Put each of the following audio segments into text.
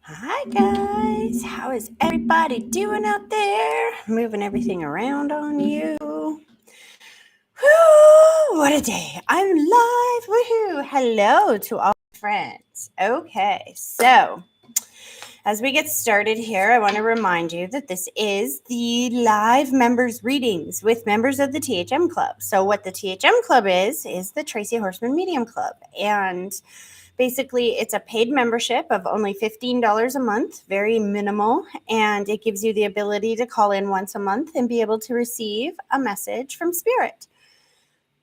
Hi guys, how is everybody doing out there? Moving everything around on you. Woo, what a day. I'm live. Woohoo. Hello to all my friends. Okay, so as we get started here, I want to remind you that this is the live members readings with members of the THM Club. So what the THM Club is the Tracy Horsman Medium Club. And basically, it's a paid membership of only $15 a month, very minimal, and it gives you the ability to call in once a month and be able to receive a message from Spirit.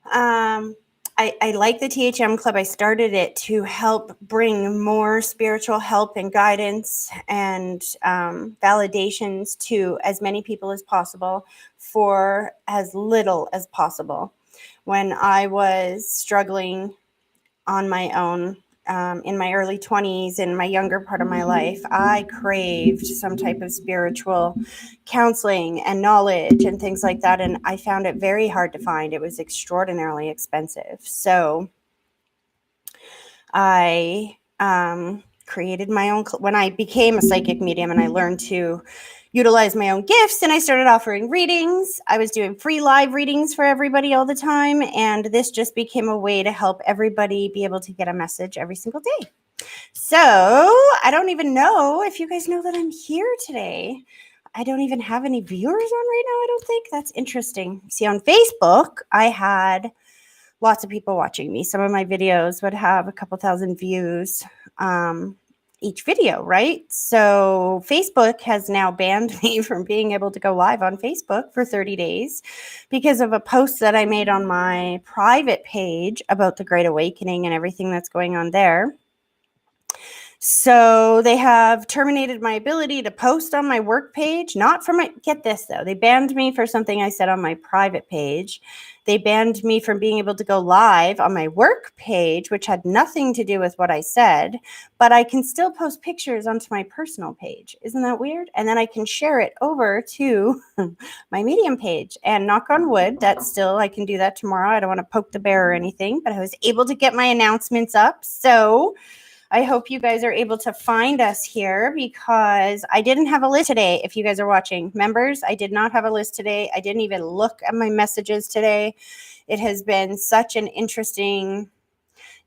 I like the THM Club. I started it to help bring more spiritual help and guidance and validations to as many people as possible for as little as possible. When I was struggling on my own in my early 20s, in my younger part of my life, I craved some type of spiritual counseling and knowledge and things like that. And I found it very hard to find. It was extraordinarily expensive. So I created my own, when I became a psychic medium and I learned to utilize my own gifts and I started offering readings. I was doing free live readings for everybody all the time. And this just became a way to help everybody be able to get a message every single day. So I don't even know if you guys know that I'm here today. I don't even have any viewers on right now, I don't think. That's interesting. See, on Facebook, I had lots of people watching me. Some of my videos would have a couple thousand views each video, right? So Facebook has now banned me from being able to go live on Facebook for 30 days because of a post that I made on my private page about the Great Awakening and everything that's going on there. So they have terminated my ability to post on my work page, not for my, get this though, they banned me for something I said on my private page. They banned me from being able to go live on my work page, which had nothing to do with what I said, but I can still post pictures onto my personal page. Isn't that weird? And then I can share it over to my Medium page, and knock on wood, that still, I can do that tomorrow. I don't want to poke the bear or anything, but I was able to get my announcements up. So I hope you guys are able to find us here because I didn't have a list today. If you guys are watching, members, I did not have a list today. I didn't even look at my messages today. It has been such an interesting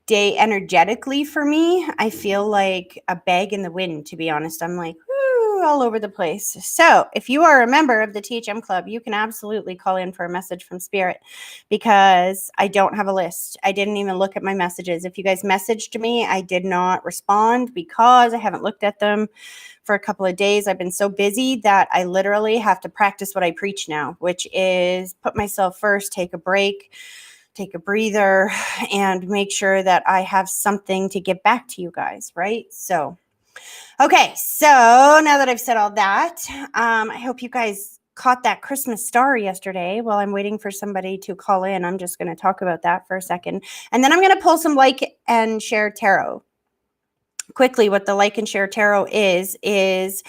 day energetically for me. I feel like a bag in the wind, to be honest. I'm like, woo, all over the place. So if you are a member of the THM Club, you can absolutely call in for a message from Spirit because I don't have a list. I didn't even look at my messages. If you guys messaged me, I did not respond because I haven't looked at them for a couple of days. I've been so busy that I literally have to practice what I preach now, which is put myself first, take a break, take a breather, and make sure that I have something to get back to you guys, right? So, okay, so now that I've said all that, I hope you guys caught that Christmas star yesterday. While I'm waiting for somebody to call in, I'm just going to talk about that for a second. And then I'm going to pull some like and share tarot. Quickly, what the like and share tarot is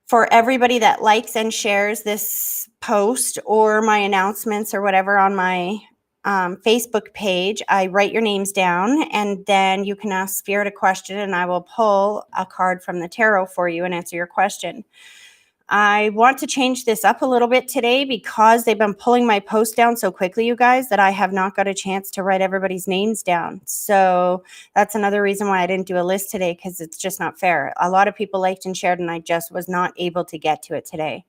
for everybody that likes and shares this post or my announcements or whatever on my Facebook page, I write your names down and then you can ask Spirit a question and I will pull a card from the tarot for you and answer your question. I want to change this up a little bit today because they've been pulling my post down so quickly, you guys, that I have not got a chance to write everybody's names down. So that's another reason why I didn't do a list today, because it's just not fair. A lot of people liked and shared, and I just was not able to get to it today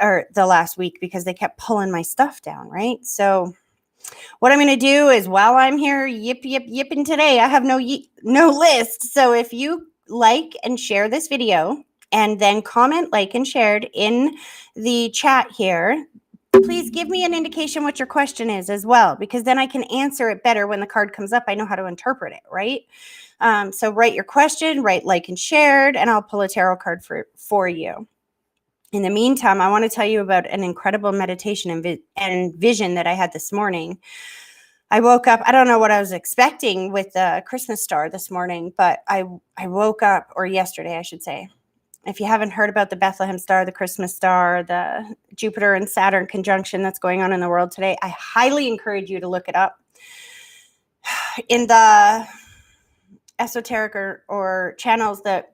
or the last week because they kept pulling my stuff down, right? So what I'm going to do is while I'm here yipping today, I have no list. So if you like and share this video and then comment, like, and shared in the chat here, please give me an indication what your question is as well, because then I can answer it better when the card comes up. I know how to interpret it, right? So write your question, write like and shared, and I'll pull a tarot card for you. In the meantime, I want to tell you about an incredible meditation and vision that I had this morning. I woke up, I don't know what I was expecting with the Christmas star this morning, but I woke up, or yesterday, I should say. If you haven't heard about the Bethlehem star, the Christmas star, the Jupiter and Saturn conjunction that's going on in the world today, I highly encourage you to look it up. In the esoteric or channels that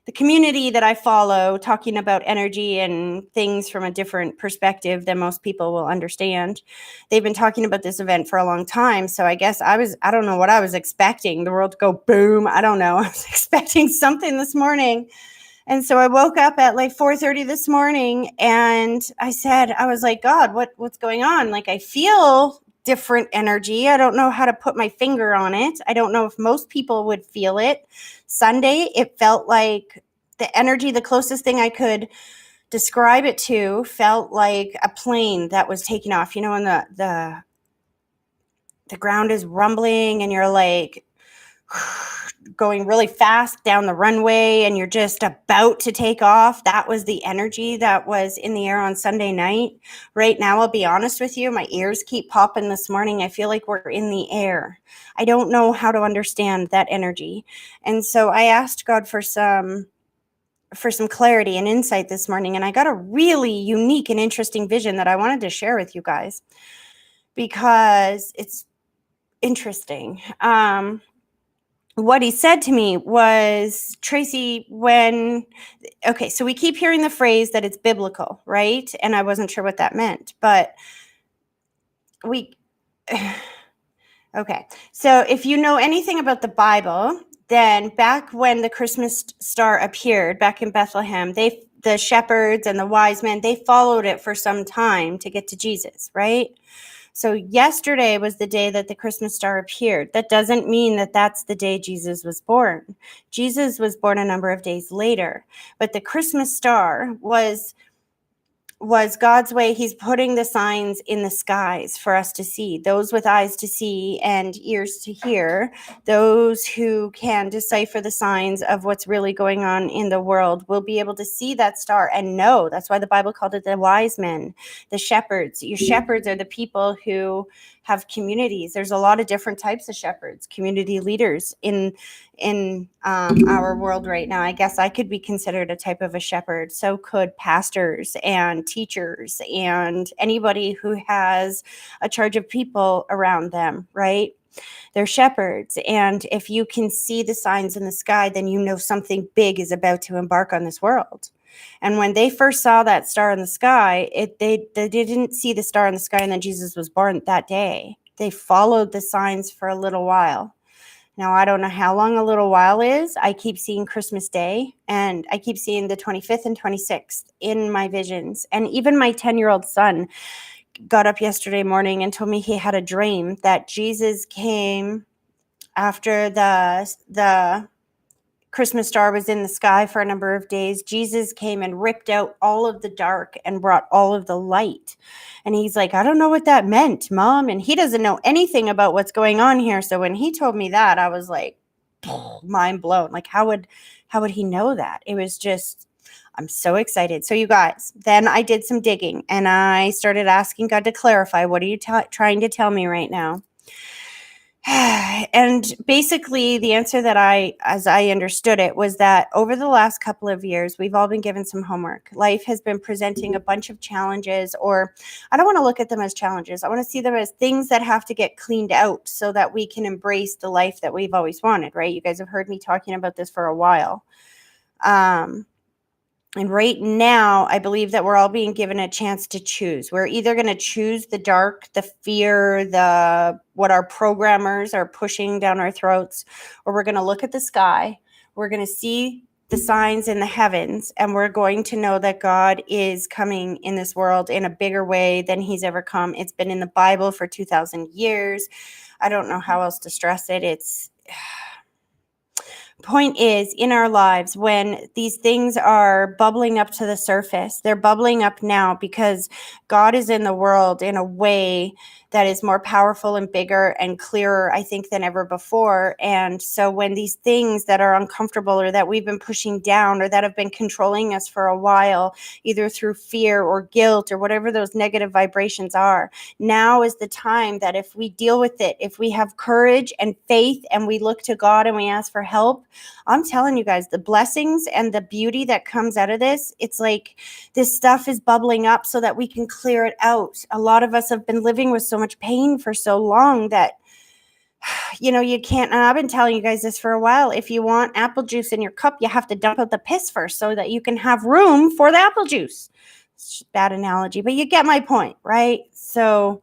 the community that I follow talking about energy and things from a different perspective than most people will understand. They've been talking about this event for a long time. So I guess I don't know what I was expecting, the world to go boom. I don't know. I was expecting something this morning. And so I woke up at like 4:30 this morning and I was like, God, what's going on? Like, I feel different energy. I don't know how to put my finger on it. I don't know if most people would feel it. Sunday, it felt like the energy, the closest thing I could describe it to felt like a plane that was taking off, and the ground is rumbling and you're like going really fast down the runway and you're just about to take off. That was the energy that was in the air on Sunday night. Right now, I'll be honest with you, my ears keep popping this morning. I feel like we're in the air. I don't know how to understand that energy. And so I asked God for some clarity and insight this morning, and I got a really unique and interesting vision that I wanted to share with you guys because it's interesting. What he said to me was, Tracy, so we keep hearing the phrase that it's biblical, right? And I wasn't sure what that meant, but okay. So if you know anything about the Bible, then back when the Christmas star appeared back in Bethlehem, the shepherds and the wise men, they followed it for some time to get to Jesus, right? So yesterday was the day that the Christmas star appeared. That doesn't mean that that's the day Jesus was born. Jesus was born a number of days later. But the Christmas star was God's way. He's putting the signs in the skies for us to see, those with eyes to see and ears to hear, those who can decipher the signs of what's really going on in the world will be able to see that star and know. That's why the Bible called it the wise men, the shepherds. Your shepherds are the people who have communities. There's a lot of different types of shepherds, community leaders in our world right now. I guess I could be considered a type of a shepherd. So could pastors and teachers and anybody who has a charge of people around them, right? They're shepherds. And if you can see the signs in the sky, then you know something big is about to embark on this world. And when they first saw that star in the sky, they didn't see the star in the sky and then Jesus was born that day. They followed the signs for a little while. Now, I don't know how long a little while is. I keep seeing Christmas Day, and I keep seeing the 25th and 26th in my visions. And even my 10-year-old son got up yesterday morning and told me he had a dream that Jesus came after the Christmas star was in the sky for a number of days. Jesus came and ripped out all of the dark and brought all of the light. And he's like, I don't know what that meant, Mom. And he doesn't know anything about what's going on here. So when he told me that, I was like, mind blown. Like, how would he know that? It was just, I'm so excited. So you guys, then I did some digging and I started asking God to clarify, what are you trying to tell me right now? And basically the answer that as I understood it, was that over the last couple of years, we've all been given some homework. Life has been presenting a bunch of challenges, or I don't want to look at them as challenges. I want to see them as things that have to get cleaned out so that we can embrace the life that we've always wanted, right? You guys have heard me talking about this for a while. And right now, I believe that we're all being given a chance to choose. We're either going to choose the dark, the fear, what our programmers are pushing down our throats, or we're going to look at the sky. We're going to see the signs in the heavens, and we're going to know that God is coming in this world in a bigger way than he's ever come. It's been in the Bible for 2,000 years. I don't know how else to stress it. Point is, in our lives, when these things are bubbling up to the surface, they're bubbling up now because God is in the world in a way that is more powerful and bigger and clearer, I think, than ever before. And so when these things that are uncomfortable or that we've been pushing down or that have been controlling us for a while, either through fear or guilt or whatever those negative vibrations are, now is the time that if we deal with it, if we have courage and faith and we look to God and we ask for help, I'm telling you guys, the blessings and the beauty that comes out of this, it's like this stuff is bubbling up so that we can clear it out. A lot of us have been living with so much pain for so long that You can't, and I've been telling you guys this for a while. If you want apple juice in your cup, you have to dump out the piss first so that you can have room for the apple juice. It's a bad analogy, but you get my point, right? So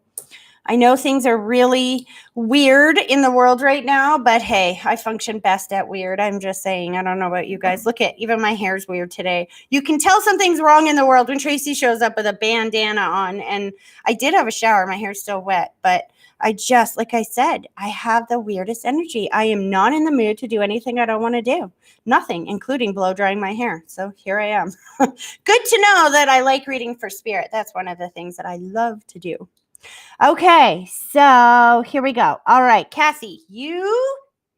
I know things are really weird in the world right now, but hey, I function best at weird. I'm just saying, I don't know about you guys. Look at, even my hair's weird today. You can tell something's wrong in the world when Tracy shows up with a bandana on. And I did have a shower. My hair's still wet, but like I said, I have the weirdest energy. I am not in the mood to do anything I don't want to do. Nothing, including blow drying my hair. So here I am. Good to know that I like reading for spirit. That's one of the things that I love to do. Okay, so here we go. All right, Cassie, you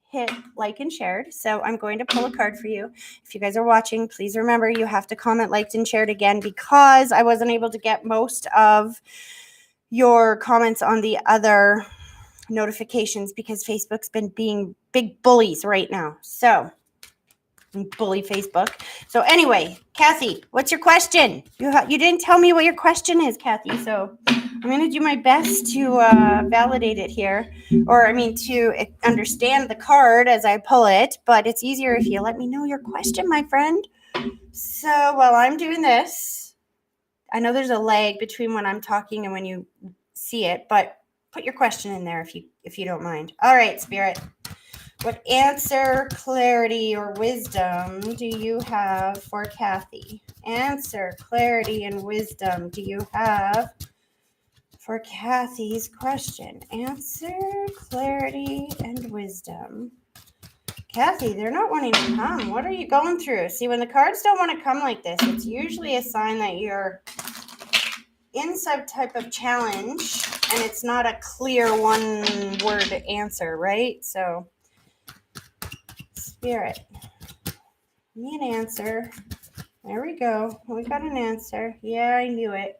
hit like and shared. So I'm going to pull a card for you. If you guys are watching, please remember you have to comment, liked, and shared again because I wasn't able to get most of your comments on the other notifications because Facebook's been being big bullies right now. So bully Facebook. So anyway, Cassie, what's your question? You didn't tell me what your question is, Cassie. So I'm going to do my best to validate it here, to understand the card as I pull it. But it's easier if you let me know your question, my friend. So while I'm doing this, I know there's a lag between when I'm talking and when you see it, but put your question in there if you don't mind. All right, Spirit. What answer, clarity, or wisdom do you have for Kathy? Answer, clarity, and wisdom do you have for Kathy's question? Answer, clarity, and wisdom. Kathy, they're not wanting to come. What are you going through? See, when the cards don't want to come like this, it's usually a sign that you're in some type of challenge and it's not a clear one-word answer, right? So, Spirit, need an answer. There we go. We got an answer. Yeah, I knew it.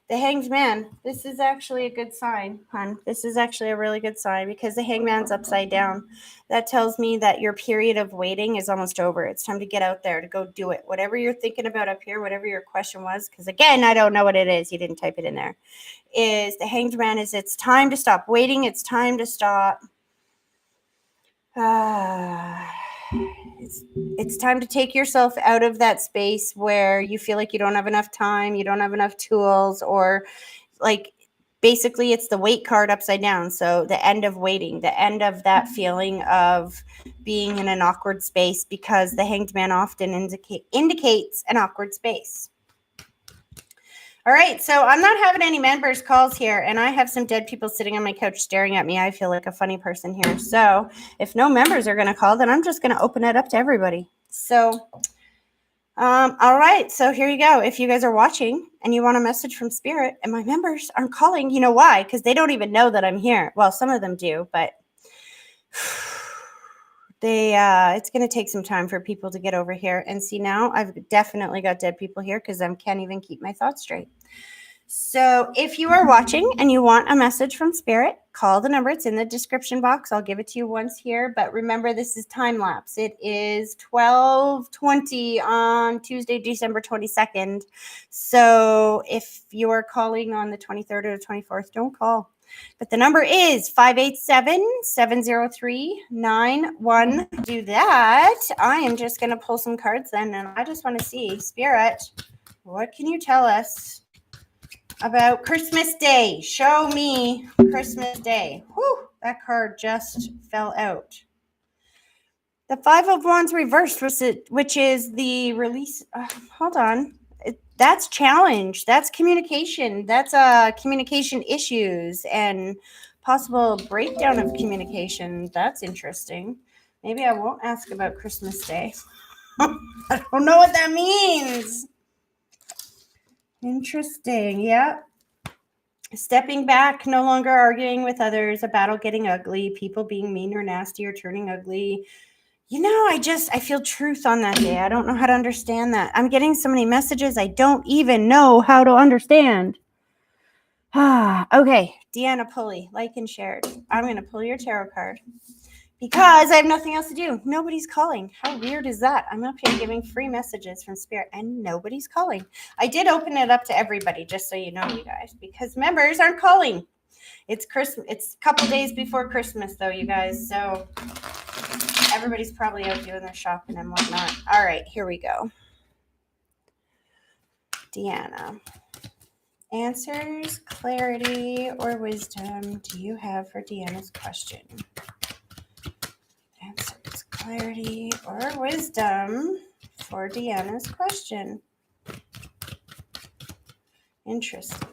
The Hanged Man. This is actually a good sign, hon. This is actually a really good sign because the Hanged Man's upside down. That tells me that your period of waiting is almost over. It's time to get out there, to go do it. Whatever you're thinking about up here, whatever your question was, because again, I don't know what it is. You didn't type it in there. Is the Hanged Man is it's time to stop waiting. It's time to stop. It's time to take yourself out of that space where you feel like you don't have enough time, you don't have enough tools, or like basically it's the wait card upside down. So the end of waiting, the end of that feeling of being in an awkward space because the Hanged Man often indicates an awkward space. All right, so I'm not having any members calls here, and I have some dead people sitting on my couch staring at me. I feel like a funny person here. So if no members are going to call, then I'm just going to open it up to everybody. So, all right, so here you go. If you guys are watching and you want a message from Spirit and my members aren't calling, you know why? Because they don't even know that I'm here. Well, some of them do, but it's going to take some time for people to get over here. And see, now I've definitely got dead people here because I can't even keep my thoughts straight. So if you are watching and you want a message from Spirit, call the number. It's in the description box. I'll give it to you once here. But remember, this is time lapse. It is 12:20 on Tuesday, December 22nd. So if you are calling on the 23rd or the 24th, don't call. But the number is 587-703-91. Do that. I am just going to pull some cards then, and I just want to see, Spirit, what can you tell us about Christmas Day? Show me Christmas Day. Whew, that card just fell out. The Five of Wands reversed, which is the release. Hold on. That's challenge. That's communication. That's communication issues and possible breakdown of communication. That's interesting. Maybe I won't ask about Christmas Day. I don't know what that means. Interesting. Yeah. Stepping back, no longer arguing with others, a battle getting ugly, people being mean or nasty or turning ugly. I feel truth on that day. I don't know how to understand that. I'm getting so many messages I don't even know how to understand. Okay. Deanna Pulley, like and shared. I'm going to pull your tarot card because I have nothing else to do. Nobody's calling. How weird is that? I'm up here giving free messages from Spirit and nobody's calling. I did open it up to everybody, just so you know, you guys, because members aren't calling. It's Christmas. It's a couple days before Christmas, though, you guys. So everybody's probably out doing their shopping and whatnot. All right, here we go. Deanna. Answers, clarity, or wisdom do you have for Deanna's question? Answers, clarity, or wisdom for Deanna's question. Interesting.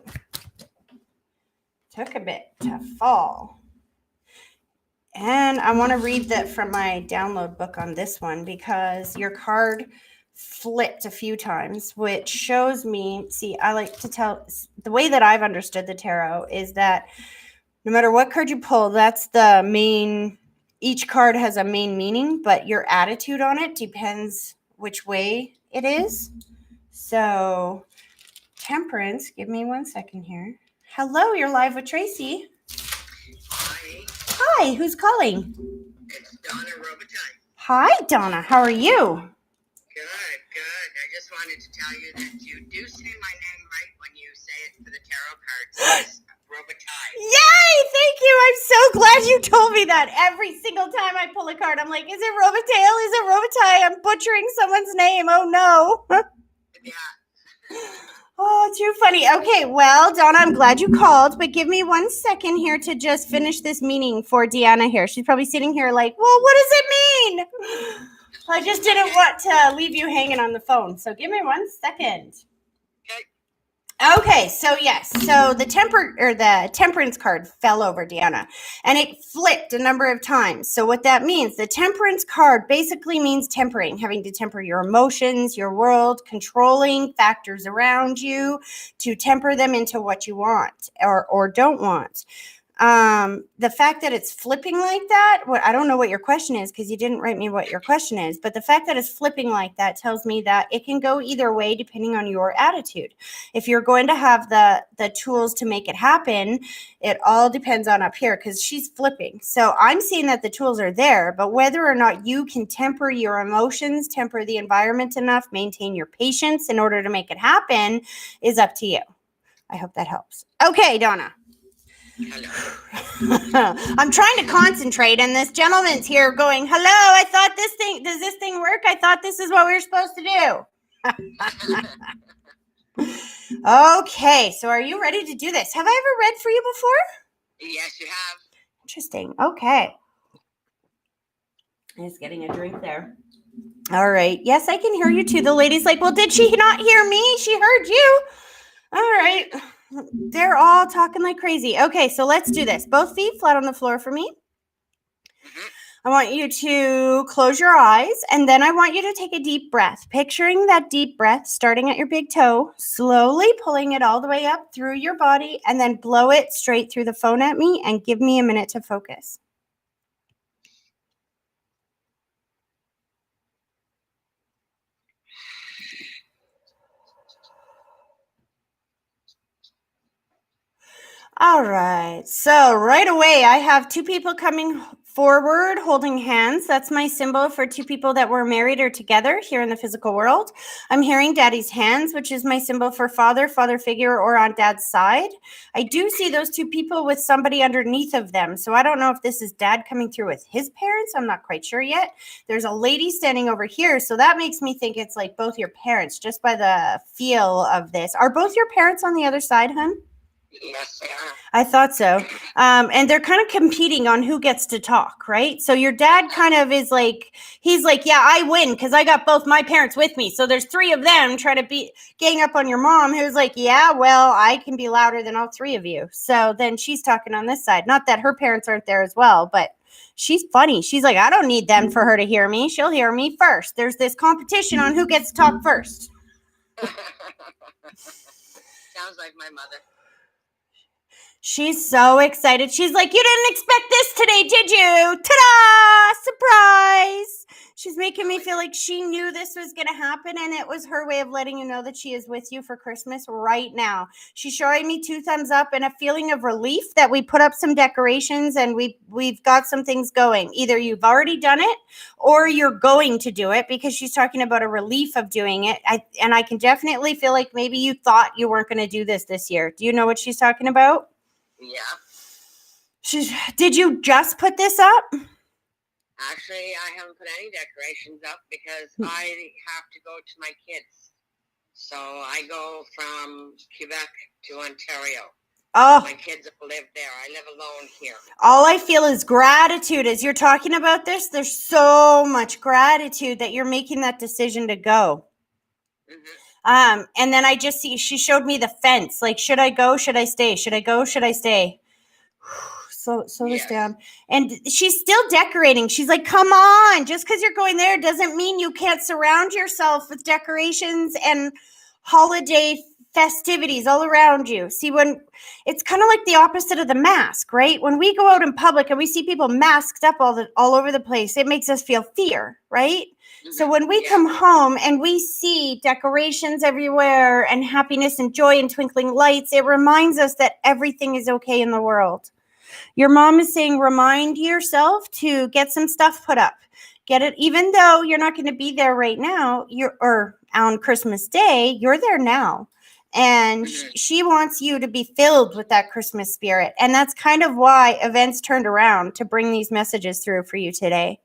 Took a bit to fall. And I want to read that from my download book on this one because your card flipped a few times, which shows me, see, I like to tell, the way that I've understood the tarot is that no matter what card you pull, that's the main, each card has a main meaning, but your attitude on it depends which way it is. So Temperance, give me 1 second here. Hello, you're live with Tracy. Hi, who's calling? It's Donna Robitaille. Hi, Donna. How are you? Good. I just wanted to tell you that you do say my name right when you say it for the tarot cards. It's Robitaille. Yay! Thank you. I'm so glad you told me that. Every single time I pull a card, I'm like, is it Robitaille? Is it Robitaille? I'm butchering someone's name. Oh, no. Yeah. Oh, too funny. Okay, well, Donna, I'm glad you called, but give me 1 second here to just finish this meeting for Deanna here. She's probably sitting here like, well, what does it mean? I just didn't want to leave you hanging on the phone, so give me 1 second. Okay, so yes, so the temperance card fell over, Deanna, and it flipped a number of times. So what that means, the temperance card basically means tempering, having to temper your emotions, your world, controlling factors around you to temper them into what you want or don't want. The fact that it's flipping like that, I don't know what your question is because you didn't write me what your question is, but the fact that it's flipping like that tells me that it can go either way depending on your attitude. If you're going to have the tools to make it happen, it all depends on up here because she's flipping. So I'm seeing that the tools are there, but whether or not you can temper your emotions, temper the environment enough, maintain your patience in order to make it happen is up to you. I hope that helps. Okay, Donna. Hello. I'm trying to concentrate, and this gentleman's here going, hello, I thought does this thing work? I thought this is what we were supposed to do. Okay, so are you ready to do this? Have I ever read for you before? Yes, you have. Interesting. Okay. I'm just getting a drink there. All right. Yes, I can hear you too. The lady's like, well, did she not hear me? She heard you. All right. They're all talking like crazy. Okay, so let's do this. Both feet flat on the floor for me. Mm-hmm. I want you to close your eyes, and then I want you to take a deep breath. Picturing that deep breath starting at your big toe, slowly pulling it all the way up through your body, and then blow it straight through the phone at me and give me a minute to focus. All right. So right away, I have two people coming forward holding hands. That's my symbol for two people that were married or together here in the physical world. I'm hearing daddy's hands, which is my symbol for father figure, or on dad's side. I do see those two people with somebody underneath of them. So I don't know if this is dad coming through with his parents. I'm not quite sure yet. There's a lady standing over here. So that makes me think it's like both your parents, just by the feel of this. Are both your parents on the other side, hun? Yes, they are. I thought so. And they're kind of competing on who gets to talk, right? So your dad kind of is like, he's like, yeah, I win because I got both my parents with me. So there's three of them trying to gang up on your mom, who's like, yeah, well, I can be louder than all three of you. So then she's talking on this side. Not that her parents aren't there as well, but she's funny. She's like, I don't need them for her to hear me. She'll hear me first. There's this competition on who gets to talk first. Sounds like my mother. She's so excited. She's like, you didn't expect this today, did you? Ta-da! Surprise! She's making me feel like she knew this was going to happen, and it was her way of letting you know that she is with you for Christmas right now. She's showing me 2 thumbs up and a feeling of relief that we put up some decorations and we've got some things going. Either you've already done it or you're going to do it, because she's talking about a relief of doing it. And I can definitely feel like maybe you thought you weren't going to do this year. Do you know what she's talking about? Yeah. Did you just put this up? Actually, I haven't put any decorations up because I have to go to my kids. So I go from Quebec to Ontario. Oh, my kids live there. I live alone here. All I feel is gratitude as you're talking about this. There's so much gratitude that you're making that decision to go. And then I just see, she showed me the fence. Like, should I go? Should I stay? Should I go? Should I stay? Slow this down. And she's still decorating. She's like, come on, just because you're going there doesn't mean you can't surround yourself with decorations and holiday festivities all around you. See, when it's kind of like the opposite of the mask, right? When we go out in public and we see people masked up all over the place, it makes us feel fear, right? So when we come home and we see decorations everywhere and happiness and joy and twinkling lights, it reminds us that everything is okay in the world. Your mom is saying, remind yourself to get some stuff put up. Get it, even though you're not going to be there right now, or on Christmas Day, you're there now. And she wants you to be filled with that Christmas spirit. And that's kind of why events turned around to bring these messages through for you today.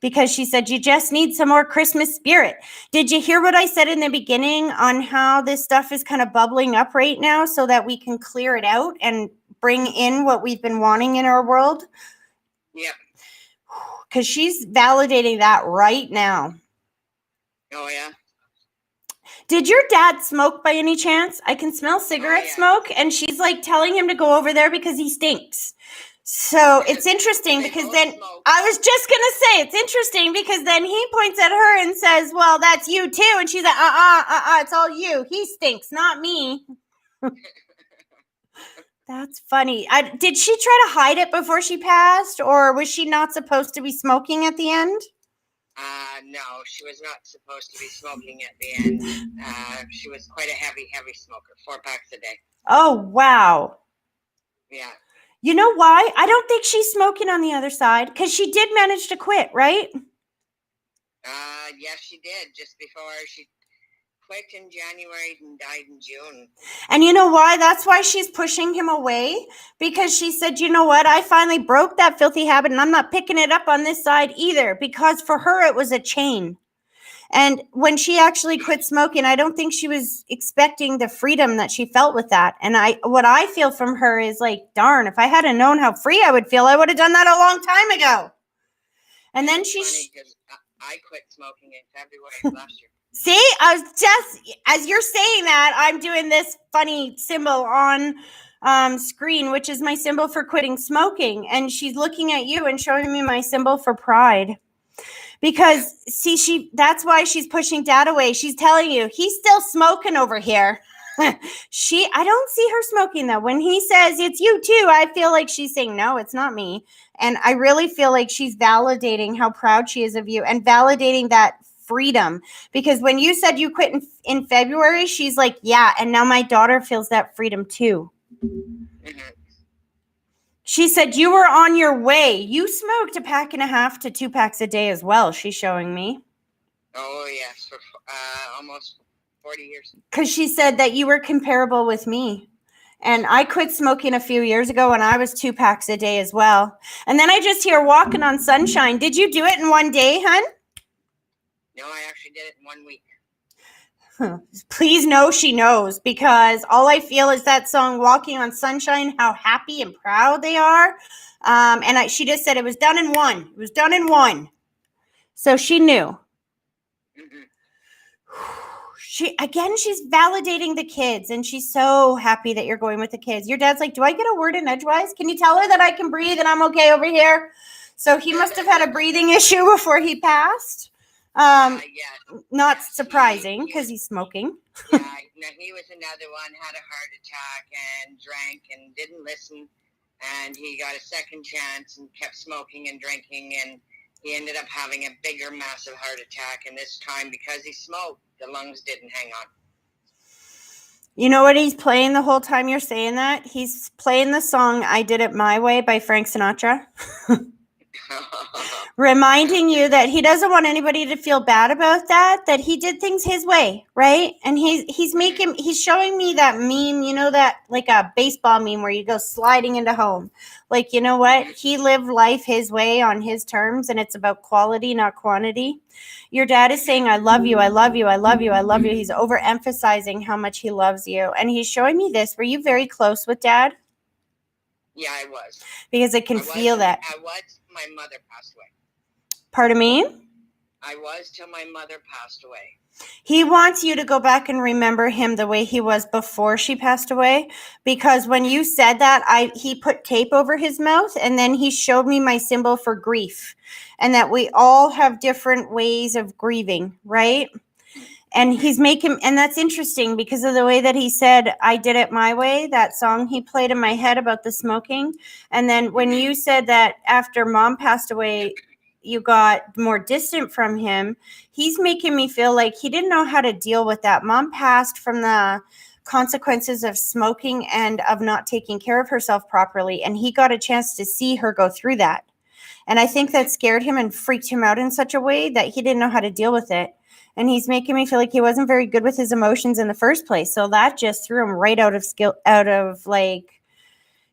Because she said, you just need some more Christmas spirit. Did you hear what I said in the beginning on how this stuff is kind of bubbling up right now so that we can clear it out and bring in what we've been wanting in our world? Yep. Because she's validating that right now. Oh, yeah. Did your dad smoke by any chance? I can smell cigarette smoke, and she's like telling him to go over there because he stinks. So it's interesting because then I was just going to say it's interesting because then he points at her and says, well, that's you too. And she's like, it's all you. He stinks, not me. That's funny. Did she try to hide it before she passed, or was she not supposed to be smoking at the end? No, she was not supposed to be smoking at the end. She was quite a heavy smoker, 4 packs a day. Oh, wow. Yeah. You know why? I don't think she's smoking on the other side because she did manage to quit, right? Yes, she did. Just before she quit in January and died in June. And you know why? That's why she's pushing him away, because she said, you know what? I finally broke that filthy habit and I'm not picking it up on this side either, because for her, it was a chain. And when she actually quit smoking, I don't think she was expecting the freedom that she felt with that. And what I feel from her is like, darn, if I hadn't known how free I would feel, I would have done that a long time ago. And then I quit smoking in February last year. See, I was just, as you're saying that, I'm doing this funny symbol on screen, which is my symbol for quitting smoking. And she's looking at you and showing me my symbol for pride. Because, see, that's why she's pushing Dad away. She's telling you, he's still smoking over here. I don't see her smoking, though. When he says, it's you too, I feel like she's saying, no, it's not me. And I really feel like she's validating how proud she is of you and validating that freedom. Because when you said you quit in February, she's like, yeah, and now my daughter feels that freedom too. She said you were on your way. You smoked 1.5 to 2 packs a day as well, she's showing me. Oh, yes, for almost 40 years. Because she said that you were comparable with me. And I quit smoking a few years ago and I was 2 packs a day as well. And then I just hear walking on sunshine. Did you do it in one day, hun? No, I actually did it in 1 week. Please know she knows, because all I feel is that song Walking on Sunshine, how happy and proud they are. And she just said it was done in one. It was done in one. So she knew. She's validating the kids, and she's so happy that you're going with the kids. Your dad's like, do I get a word in edgewise? Can you tell her that I can breathe and I'm okay over here? So he must have had a breathing issue before he passed. Not surprising because he's smoking. Yeah, he was another one, had a heart attack and drank and didn't listen. And he got a second chance and kept smoking and drinking. And he ended up having a bigger, massive heart attack. And this time, because he smoked, the lungs didn't hang on. You know what he's playing the whole time you're saying that? He's playing the song I Did It My Way by Frank Sinatra. reminding you that he doesn't want anybody to feel bad about that he did things his way, right? And he's showing me that meme, that like a baseball meme where you go sliding into home. Like, you know what? He lived life his way on his terms, and it's about quality, not quantity. Your dad is saying, I love you, I love you, I love you, I love you. He's overemphasizing how much he loves you. And he's showing me this. Were you very close with Dad? Yeah, I was. Because I can feel that. I was. My mother passed away. Pardon me? I was till my mother passed away. He wants you to go back and remember him the way he was before she passed away. Because when you said that, he put tape over his mouth, and then he showed me my symbol for grief, and that we all have different ways of grieving, right? And and that's interesting because of the way that he said, I did it my way, that song he played in my head about the smoking. And then when you said that after Mom passed away, you got more distant from him, he's making me feel like he didn't know how to deal with that. Mom passed from the consequences of smoking and of not taking care of herself properly. And he got a chance to see her go through that. And I think that scared him and freaked him out in such a way that he didn't know how to deal with it. And he's making me feel like he wasn't very good with his emotions in the first place. So that just threw him right out of like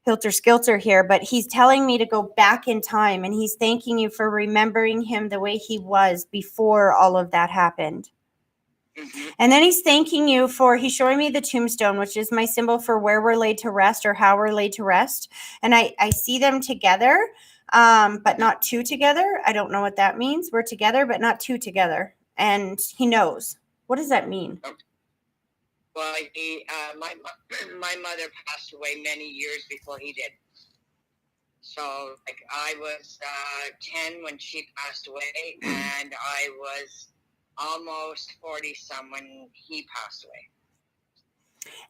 hilter skelter here. But he's telling me to go back in time, and he's thanking you for remembering him the way he was before all of that happened. Mm-hmm. And then he's thanking you he's showing me the tombstone, which is my symbol for where we're laid to rest or how we're laid to rest. And I see them together, but not two together. I don't know what that means. We're together, but not two together. And he knows. What does that mean? Well, my mother passed away many years before he did. So, like, I was 10 when she passed away, and I was almost 40-some when he passed away.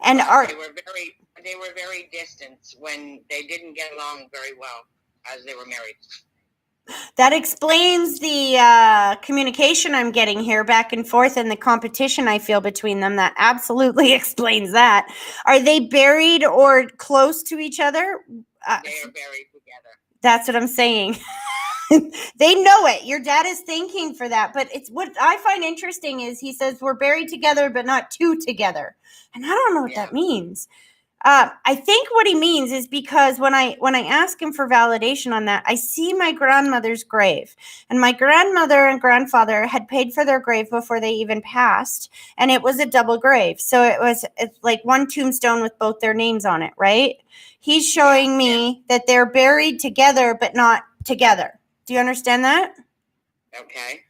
And they were very distant when they didn't get along very well as they were married. That explains the communication I'm getting here back and forth and the competition I feel between them. That absolutely explains that. Are they buried or close to each other? They are buried together. That's what I'm saying. They know it. Your dad is thanking for that. But it's what I find interesting is he says we're buried together, but not two together. And I don't know what that means. I think what he means is because when I ask him for validation on that, I see my grandmother's grave, and my grandmother and grandfather had paid for their grave before they even passed, and it was a double grave. So it's like one tombstone with both their names on it, right? He's showing me that they're buried together, but not together. Do you understand that? Okay.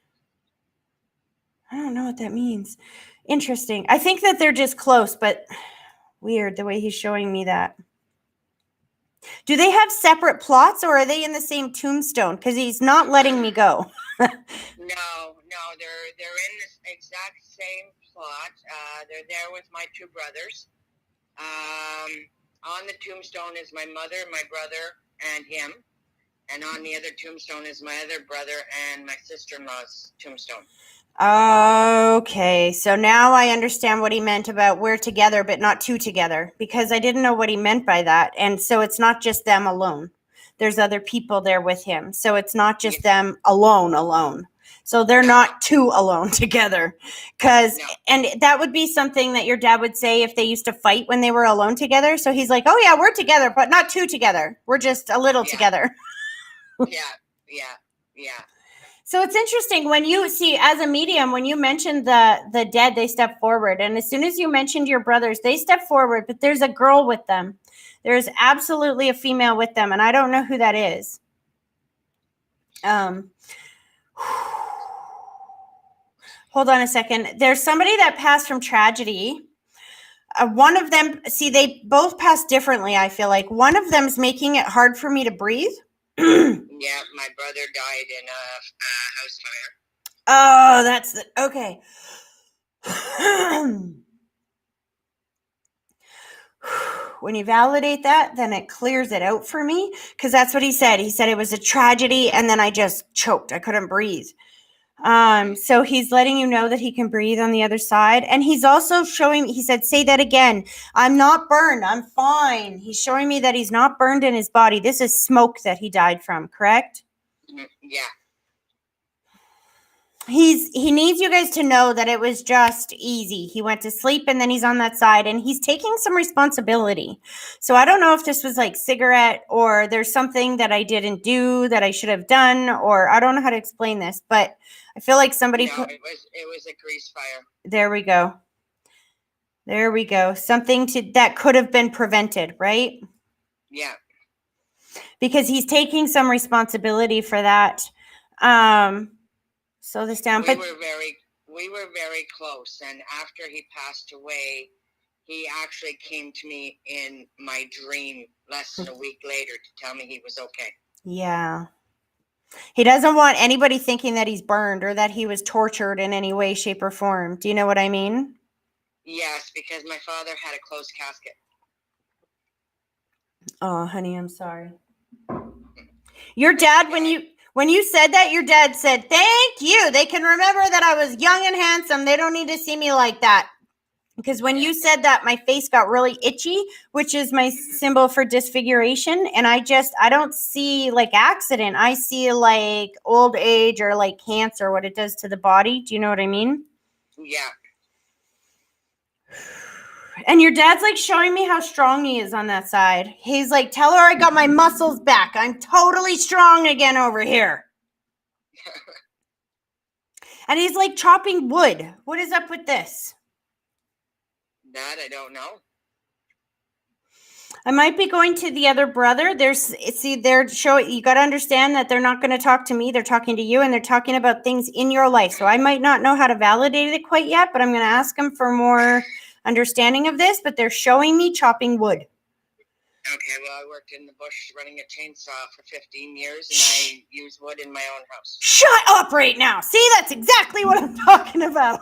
I don't know what that means. Interesting. I think that they're just close, but weird the way he's showing me that. Do they have separate plots, or are they in the same tombstone? Because he's not letting me go. No, they're in the exact same plot. They're there with my two brothers. On the tombstone is my mother, my brother, and him. And on the other tombstone is my other brother and my sister-in-law's tombstone. Okay, so now I understand what he meant about we're together but not two together, because I didn't know what he meant by that. And so it's not just them alone. There's other people there with him. So it's not just them alone. So they're not two alone together. And that would be something that your dad would say if they used to fight when they were alone together. So he's like, oh yeah, we're together, but not two together. We're just a little together. Yeah. So it's interesting when you see, as a medium, when you mentioned the dead, they step forward. And as soon as you mentioned your brothers, they step forward, but there's a girl with them. There's absolutely a female with them. And I don't know who that is. Hold on a second. There's somebody that passed from tragedy. One of them, they both passed differently, I feel like. One of them's making it hard for me to breathe. Yeah, my brother died in a house fire. Oh, that's okay. When you validate that, then it clears it out for me, because that's what he said. He said it was a tragedy, and then I just choked. I couldn't breathe. So he's letting you know that he can breathe on the other side. And he's also showing, he said, say that again. I'm not burned. I'm fine. He's showing me that he's not burned in his body. This is smoke that he died from, correct? Yeah. he needs you guys to know that it was just easy. He went to sleep and then he's on that side and he's taking some responsibility. So I don't know if this was like cigarette or there's something that I didn't do that I should have done, or I don't know how to explain this, but I feel like somebody No, it was a grease fire. There we go. There we go. Something that could have been prevented, right? Yeah. Because he's taking some responsibility for that. Slow this down. We were very close, and after he passed away, he actually came to me in my dream less than a week later to tell me he was okay. Yeah. He doesn't want anybody thinking that he's burned or that he was tortured in any way, shape, or form. Do you know what I mean? Yes, because my father had a closed casket. Oh, honey, I'm sorry. Your dad, when you said that, your dad said, "Thank you. They can remember that I was young and handsome. They don't need to see me like that." Because when you said that, my face got really itchy, which is my symbol for disfiguration. And I don't see like accident. I see like old age or like cancer, what it does to the body. Do you know what I mean? Yeah. And your dad's like showing me how strong he is on that side. He's like, "Tell her I got my muscles back. I'm totally strong again over here." And he's like chopping wood. What is up with this? That I don't know. I might be going to the other brother. They're showing, you got to understand that they're not going to talk to me. They're talking to you and they're talking about things in your life. So I might not know how to validate it quite yet, but I'm going to ask them for more understanding of this, but they're showing me chopping wood. Okay, well, I worked in the bush running a chainsaw for 15 years, and I use wood in my own house. Shut up right now. See, that's exactly what I'm talking about.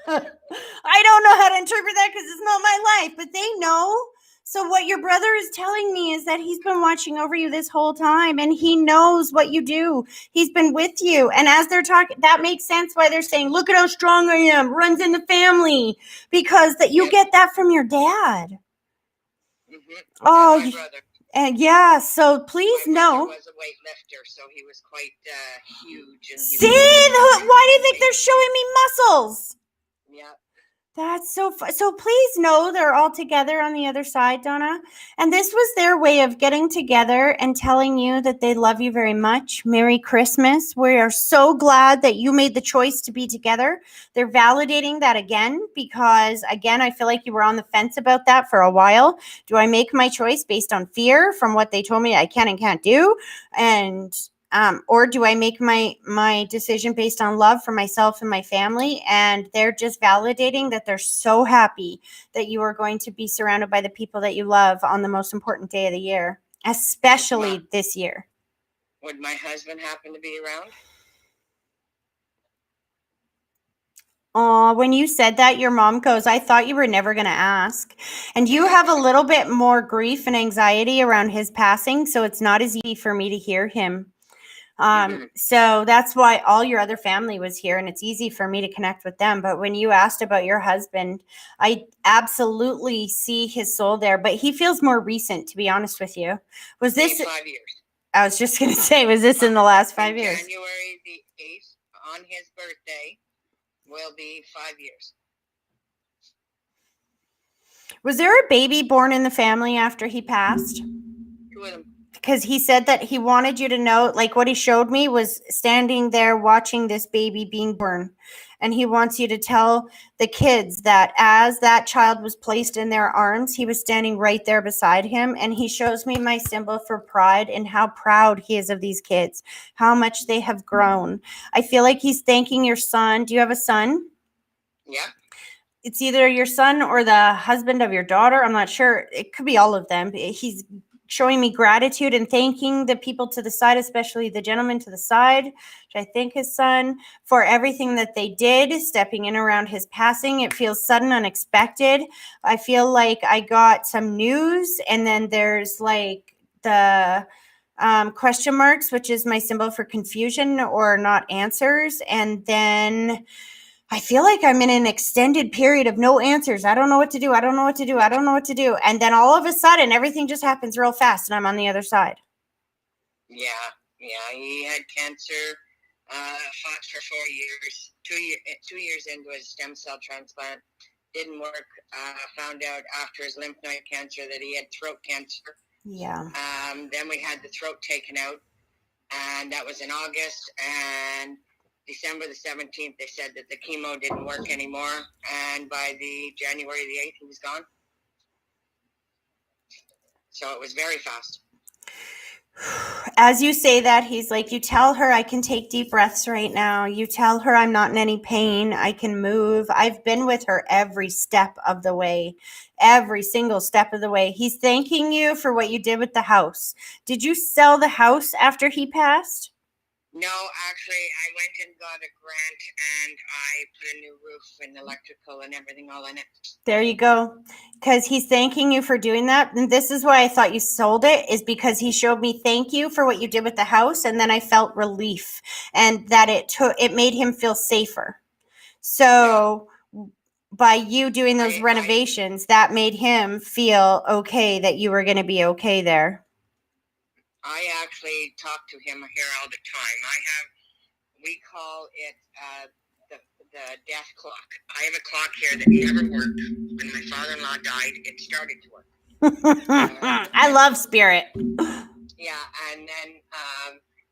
I don't know how to interpret that because it's not my life, but they know. So what your brother is telling me is that he's been watching over you this whole time, and he knows what you do. He's been with you. And as they're talking, that makes sense why they're saying, "Look at how strong I am, runs in the family," because that you get that from your dad. Mm-hmm. Oh, my brother. And yeah, so please know. My brother was a weightlifter, so he was quite huge. And See, why do you think they're showing me muscles? Yeah. That's so fun. So please know they're all together on the other side, Donna. And this was their way of getting together and telling you that they love you very much. Merry Christmas. We are so glad that you made the choice to be together. They're validating that again because, again, I feel like you were on the fence about that for a while. Do I make my choice based on fear from what they told me I can and can't do? Or do I make my decision based on love for myself and my family? And they're just validating that they're so happy that you are going to be surrounded by the people that you love on the most important day of the year, especially this year. Would my husband happen to be around? When you said that, your mom goes, "I thought you were never going to ask." And you have a little bit more grief and anxiety around his passing, so it's not as easy for me to hear him. So that's why all your other family was here, and it's easy for me to connect with them. But when you asked about your husband, I absolutely see his soul there, but he feels more recent, to be honest with you. Was this 5 years? I was just going to say, was this in the last 5 years? January the 8th, on his birthday, will be 5 years. Was there a baby born in the family after he passed? 2 of them. Because he said that he wanted you to know, like what he showed me was standing there watching this baby being born. And he wants you to tell the kids that as that child was placed in their arms, he was standing right there beside him. And he shows me my symbol for pride and how proud he is of these kids, how much they have grown. I feel like he's thanking your son. Do you have a son? Yeah. It's either your son or the husband of your daughter. I'm not sure. It could be all of them. He's showing me gratitude and thanking the people to the side, especially the gentleman to the side, which I think his son, for everything that they did, stepping in around his passing. It feels sudden, unexpected. I feel like I got some news, and then there's like the question marks, which is my symbol for confusion or not answers. And then I feel like I'm in an extended period of no answers. I don't know what to do. I don't know what to do. I don't know what to do. And then all of a sudden, everything just happens real fast, and I'm on the other side. Yeah. He had cancer Fought for 4 years. 2 years into his stem cell transplant, didn't work. Found out after his lymph node cancer that he had throat cancer. Yeah. Then we had the throat taken out, and that was in August. And December the 17th, they said that the chemo didn't work anymore, and by the January the 8th, he was gone. So it was very fast. As you say that, he's like, you tell her I can take deep breaths right now. You tell her I'm not in any pain. I can move. I've been with her every step of the way, every single step of the way. He's thanking you for what you did with the house. Did you sell the house after he passed? No, actually, I went and got a grant, and I put a new roof and electrical and everything all in it. There you go. Because he's thanking you for doing that. And this is why I thought you sold it, is because he showed me thank you for what you did with the house. And then I felt relief, and that it made him feel safer. So by you doing those renovations, that made him feel okay, that you were going to be okay there. I actually talk to him here all the time. We call it the death clock. I have a clock here that never worked. When my father-in-law died, it started to work. I love spirit. Yeah, and then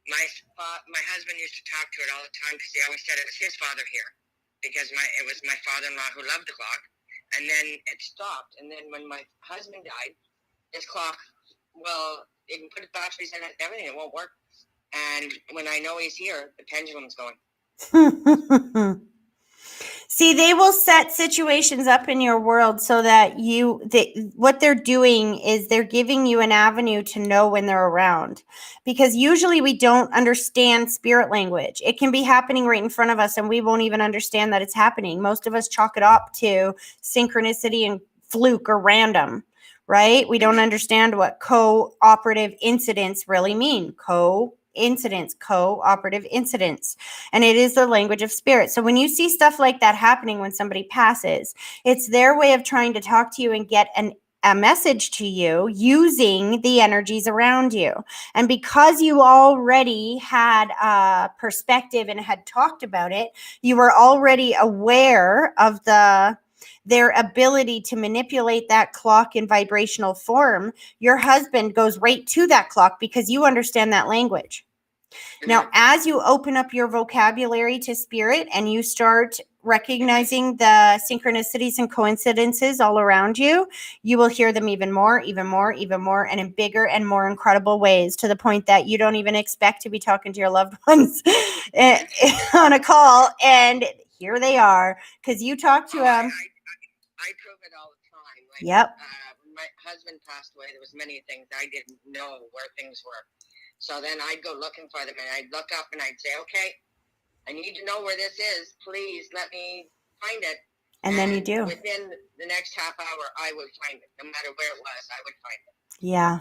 my husband used to talk to it all the time because he always said it was his father here, because it was my father-in-law who loved the clock. And then it stopped. And then when my husband died, this clock, well, you can put batteries in it and everything, it won't work. And when I know he's here, the pendulum's going. See, they will set situations up in your world so that what they're doing is they're giving you an avenue to know when they're around. Because usually we don't understand spirit language. It can be happening right in front of us and we won't even understand that it's happening. Most of us chalk it up to synchronicity and fluke or random, right? We don't understand what cooperative incidents really mean. Cooperative incidents. And it is the language of spirit. So when you see stuff like that happening when somebody passes, it's their way of trying to talk to you and get a message to you using the energies around you. And because you already had a perspective and had talked about it, you were already aware of their ability to manipulate that clock in vibrational form. Your husband goes right to that clock because you understand that language. Now, as you open up your vocabulary to spirit and you start recognizing the synchronicities and coincidences all around you, you will hear them even more, and in bigger and more incredible ways, to the point that you don't even expect to be talking to your loved ones on a call. And here they are, because you talk to them. I prove it all the time. Like, yep. My husband passed away. There was many things I didn't know where things were. So then I'd go looking for them, and I'd look up and I'd say, okay, I need to know where this is. Please let me find it. And then you do. Within the next half hour, I would find it. No matter where it was, I would find it. Yeah.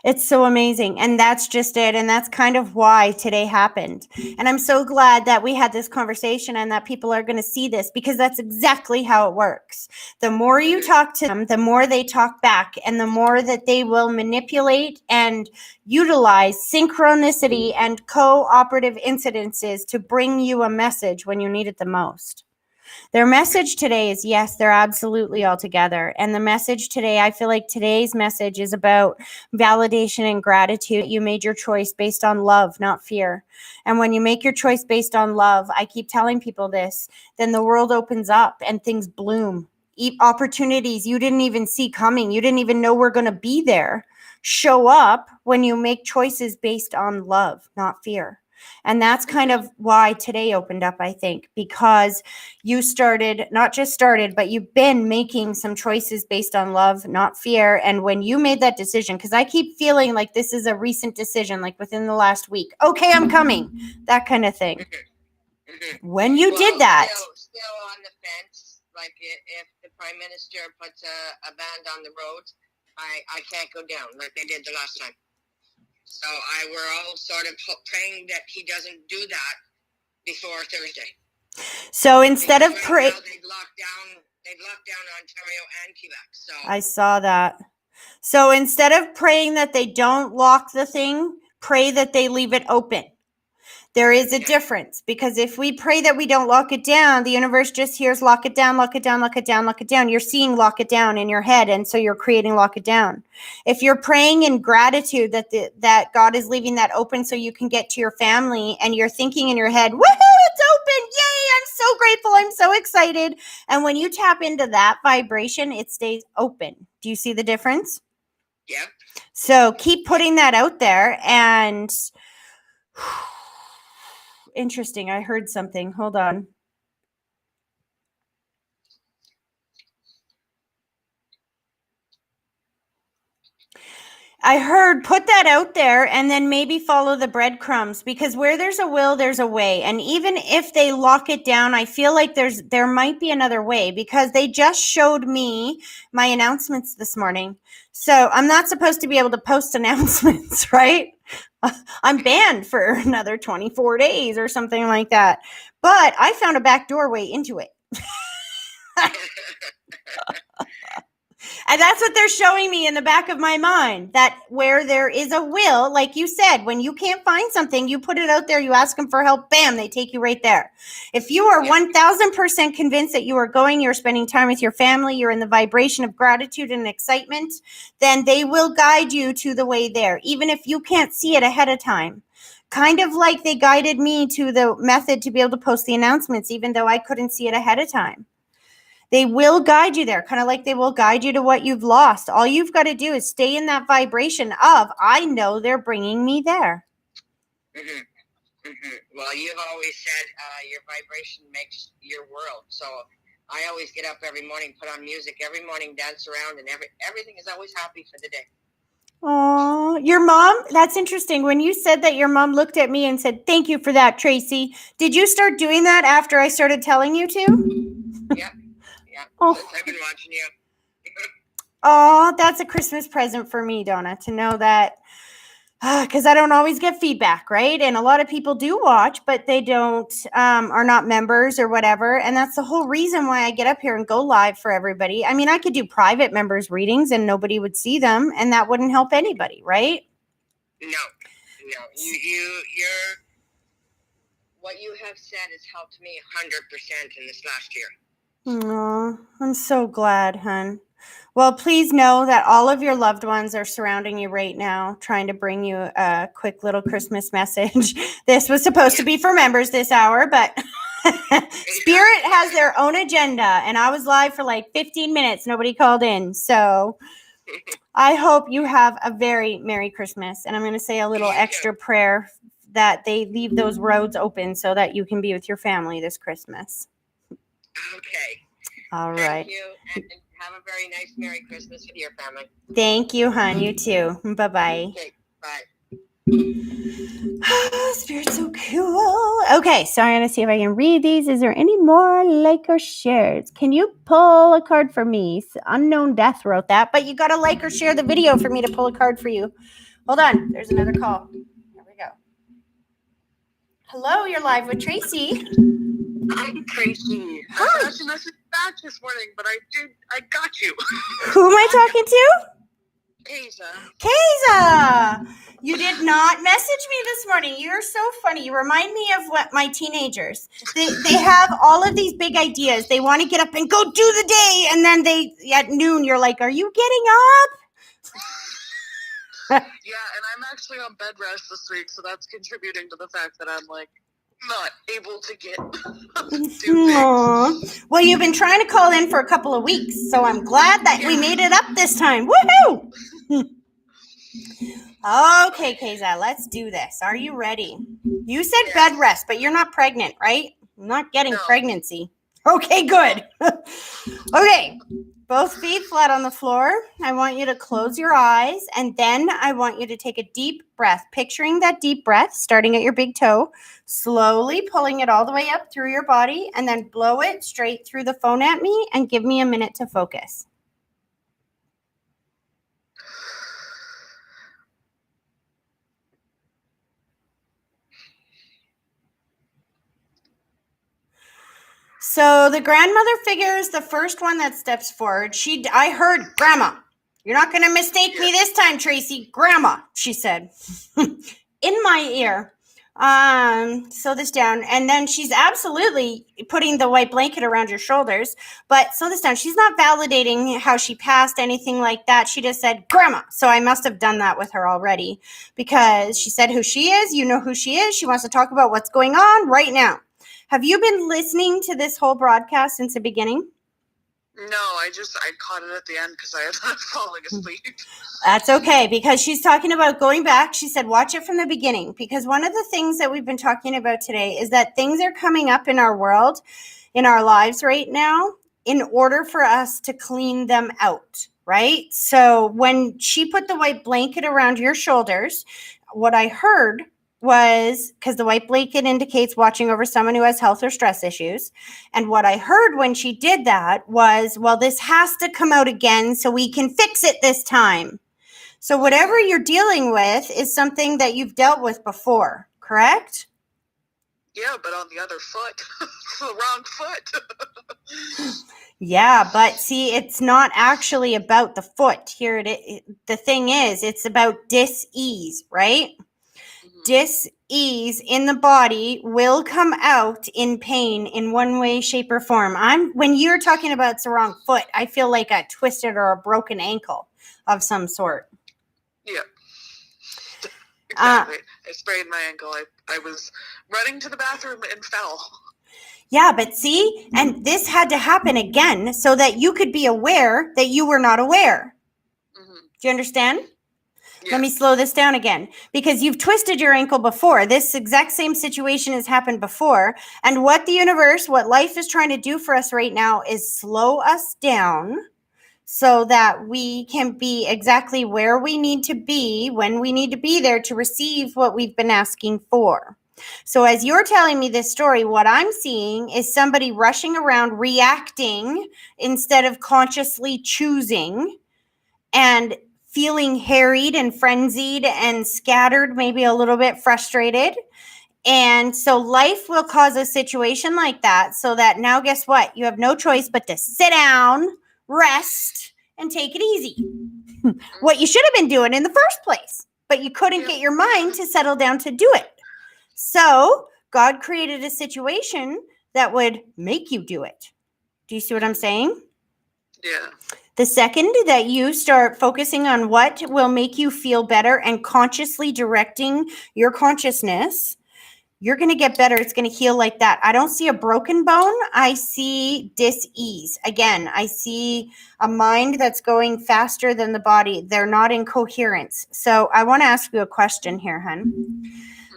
It's so amazing. And that's just it. And that's kind of why today happened. And I'm so glad that we had this conversation and that people are going to see this, because that's exactly how it works. The more you talk to them, the more they talk back, and the more that they will manipulate and utilize synchronicity and cooperative incidences to bring you a message when you need it the most. Their message today is, yes, they're absolutely all together. And the message today, I feel like today's message is about validation and gratitude. You made your choice based on love, not fear. And when you make your choice based on love, I keep telling people this, then the world opens up and things bloom. Opportunities you didn't even see coming, you didn't even know were going to be there, show up when you make choices based on love, not fear. And that's kind of why today opened up, I think, because you not just started, but you've been making some choices based on love, not fear. And when you made that decision, because I keep feeling like this is a recent decision, like within the last week, okay, I'm coming, that kind of thing. When you did that. Still on the fence, like if the Prime Minister puts a ban on the roads, I can't go down like they did the last time. So we're all sort of praying that he doesn't do that before Thursday. So instead of praying, they've locked down Ontario and Quebec. So I saw that. So instead of praying that they don't lock the thing, pray that they leave it open. There is a difference, because if we pray that we don't lock it down, the universe just hears lock it down, lock it down, lock it down, lock it down. You're seeing lock it down in your head, and so you're creating lock it down. If you're praying in gratitude that God is leaving that open so you can get to your family, and you're thinking in your head, woohoo, it's open, yay, I'm so grateful, I'm so excited. And when you tap into that vibration, it stays open. Do you see the difference? Yep. So keep putting that out there. And interesting. I heard something. Hold on. I heard put that out there and then maybe follow the breadcrumbs, because where there's a will, there's a way. And even if they lock it down, I feel like there might be another way, because they just showed me my announcements this morning. So I'm not supposed to be able to post announcements, right? I'm banned for another 24 days or something like that. But I found a back doorway into it. And that's what they're showing me in the back of my mind, that where there is a will, like you said, when you can't find something, you put it out there, you ask them for help, bam, they take you right there. If you are 1000% convinced that you are going, you're spending time with your family, you're in the vibration of gratitude and excitement, then they will guide you to the way there, even if you can't see it ahead of time. Kind of like they guided me to the method to be able to post the announcements, even though I couldn't see it ahead of time. They will guide you there, kind of like they will guide you to what you've lost. All you've got to do is stay in that vibration of, I know they're bringing me there. Mm-hmm. Mm-hmm. Well, you've always said your vibration makes your world. So I always get up every morning, put on music every morning, dance around, and everything is always happy for the day. Oh, your mom? That's interesting. When you said that, your mom looked at me and said, "Thank you for that, Tracy." Did you start doing that after I started telling you to? Yeah. Oh. I've been watching you. Oh, that's a Christmas present for me, Donna, to know that, because I don't always get feedback, right? And a lot of people do watch, but they don't, are not members or whatever. And that's the whole reason why I get up here and go live for everybody. I mean, I could do private members readings and nobody would see them, and that wouldn't help anybody, right? No. You're what you have said has helped me 100% in this last year. Oh, I'm so glad, hon. Well, please know that all of your loved ones are surrounding you right now, trying to bring you a quick little Christmas message. This was supposed to be for members this hour, but Spirit has their own agenda, and I was live for like 15 minutes. Nobody called in. So I hope you have a very Merry Christmas. And I'm going to say a little extra prayer that they leave those roads open so that you can be with your family this Christmas. Okay. All right. Thank you, and have a very nice Merry Christmas with your family. Thank you, hon. You too. Bye-bye. Okay, bye. Spirit's so cool. Okay, so I'm going to see if I can read these. Is there any more like or shares? Can you pull a card for me? Unknown Death wrote that, but you got to like or share the video for me to pull a card for you. Hold on. There's another call. Here we go. Hello, you're live with Tracy. Hi, Tracy. I got your message back this morning, but I got you. Who am I talking to? Keza. You did not message me this morning. You're so funny. You remind me of what my teenagers. They have all of these big ideas. They want to get up and go do the day, and then at noon you're like, "Are you getting up?" Yeah, and I'm actually on bed rest this week, so that's contributing to the fact that I'm like not able to get do things. Well, you've been trying to call in for a couple of weeks, so I'm glad that we made it up this time. Woohoo! Okay, Keza, let's do this. Are you ready? You said bed rest, but you're not pregnant, right? I'm not getting pregnancy. Okay, good. Okay, both feet flat on the floor. I want you to close your eyes, and then I want you to take a deep breath, picturing that deep breath starting at your big toe, slowly pulling it all the way up through your body, and then blow it straight through the phone at me and give me a minute to focus. So the grandmother figure is the first one that steps forward. I heard, "Grandma, you're not going to mistake me this time, Tracy. Grandma," she said in my ear. Sew this down. And then she's absolutely putting the white blanket around your shoulders. But sew this down. She's not validating how she passed, anything like that. She just said, Grandma. So I must have done that with her already because she said who she is. You know who she is. She wants to talk about what's going on right now. Have you been listening to this whole broadcast since the beginning? No, I caught it at the end because I had falling asleep. That's okay, because she's talking about going back. She said, watch it from the beginning, because one of the things that we've been talking about today is that things are coming up in our world, in our lives right now, in order for us to clean them out, right? So when she put the white blanket around your shoulders, what I heard was, because the white blanket indicates watching over someone who has health or stress issues. And what I heard when she did that was, well, this has to come out again so we can fix it this time. So whatever you're dealing with is something that you've dealt with before, correct? Yeah, but on the other foot, the wrong foot. Yeah, but see, it's not actually about the foot. Here the thing is, it's about dis-ease, right? Dis-ease in the body will come out in pain in one way, shape, or form. When you're talking about it's the wrong foot, I feel like a twisted or a broken ankle of some sort. Yeah. Exactly. I sprained my ankle. I was running to the bathroom and fell. Yeah, but see, and this had to happen again so that you could be aware that you were not aware. Mm-hmm. Do you understand? Yeah. Let me slow this down again, because you've twisted your ankle before. This exact same situation has happened before. And what the universe, what life is trying to do for us right now is slow us down so that we can be exactly where we need to be when we need to be there to receive what we've been asking for. So as you're telling me this story, what I'm seeing is somebody rushing around, reacting instead of consciously choosing, and feeling harried and frenzied and scattered, maybe a little bit frustrated. And so life will cause a situation like that, so that now guess what? You have no choice but to sit down, rest, and take it easy. What you should have been doing in the first place, but you couldn't get your mind to settle down to do it. So God created a situation that would make you do it. Do you see what I'm saying? Yeah. The second that you start focusing on what will make you feel better and consciously directing your consciousness, you're going to get better. It's going to heal like that. I don't see a broken bone. I see dis-ease. Again, I see a mind that's going faster than the body. They're not in coherence. So I want to ask you a question here, hon.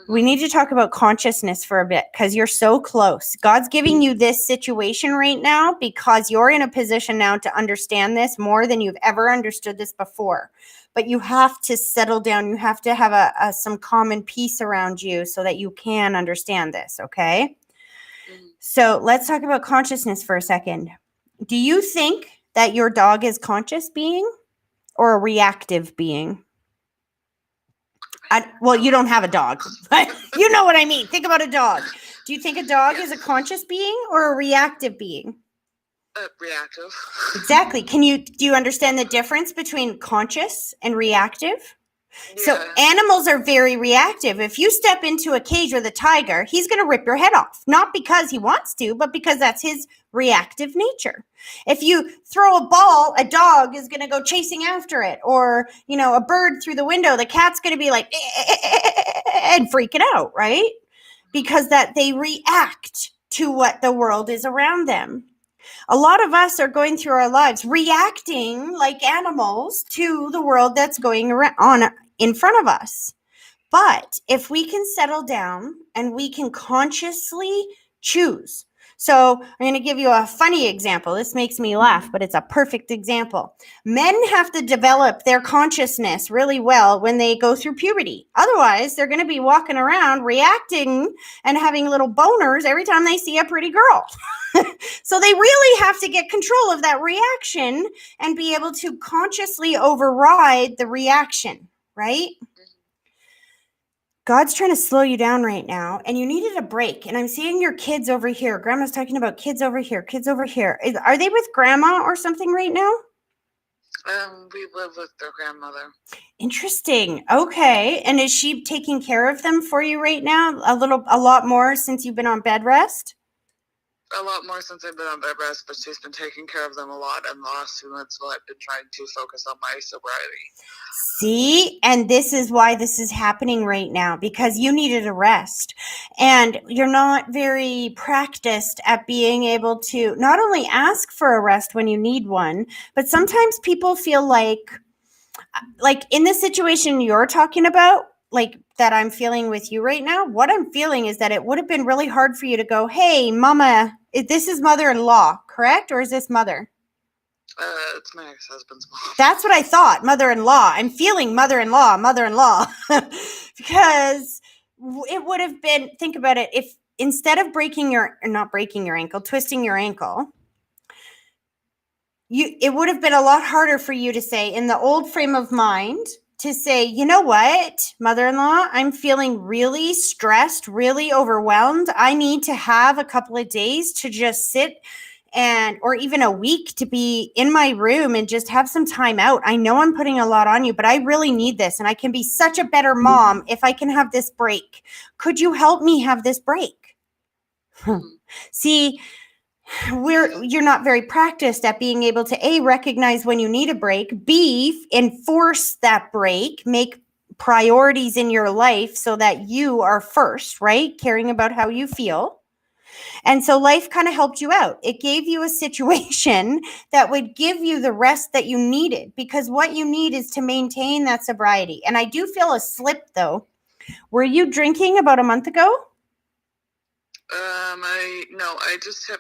We need to talk about consciousness for a bit, because you're so close. God's giving you this situation right now because you're in a position now to understand this more than you've ever understood this before. But you have to settle down. You have to have some common peace around you so that you can understand this, okay? So let's talk about consciousness for a second. Do you think that your dog is conscious being or a reactive being? Well, you don't have a dog, but you know what I mean. Think about a dog. Do you think a dog is a conscious being or a reactive being? Reactive. Exactly. Do you understand the difference between conscious and reactive? Yeah. So animals are very reactive. If you step into a cage with a tiger, he's going to rip your head off, not because he wants to, but because that's his reactive nature. If you throw a ball, a dog is going to go chasing after it, or, a bird through the window, the cat's going to be like, and freaking out, right? Because that they react to what the world is around them. A lot of us are going through our lives reacting like animals to the world that's going on in front of us. But if we can settle down and we can consciously choose. So I'm going to give you a funny example. This makes me laugh, but it's a perfect example. Men have to develop their consciousness really well when they go through puberty. Otherwise, they're going to be walking around reacting and having little boners every time they see a pretty girl. So they really have to get control of that reaction and be able to consciously override the reaction, right? God's trying to slow you down right now, and you needed a break. And I'm seeing your kids over here. Grandma's talking about kids over here, kids over here. Are they with grandma or something right now? We live with their grandmother. Interesting. Okay. And is she taking care of them for you right now? A lot more since you've been on bed rest? A lot more since I've been on bed rest, but she's been taking care of them a lot in the last 2 months while I've been trying to focus on my sobriety. See, and this is why this is happening right now, because you needed a rest and you're not very practiced at being able to not only ask for a rest when you need one, but sometimes people feel like in the situation you're talking about, like that I'm feeling with you right now, what I'm feeling is that it would have been really hard for you to go, hey, mama, this is mother-in-law, correct? Or is this mother? It's my ex-husband's mom. That's what I thought, mother-in-law. I'm feeling mother-in-law, because it would have been, think about it, if instead of twisting your ankle, it would have been a lot harder for you to say in the old frame of mind to say, you know what, mother-in-law, I'm feeling really stressed, really overwhelmed. I need to have a couple of days to just sit or even a week to be in my room and just have some time out. I know I'm putting a lot on you, but I really need this. And I can be such a better mom if I can have this break. Could you help me have this break? See, you're not very practiced at being able to A, recognize when you need a break, B, enforce that break, make priorities in your life so that you are first, right? Caring about how you feel. And so life kind of helped you out. It gave you a situation that would give you the rest that you needed, because what you need is to maintain that sobriety. And I do feel a slip though. Were you drinking about a month ago? I just hit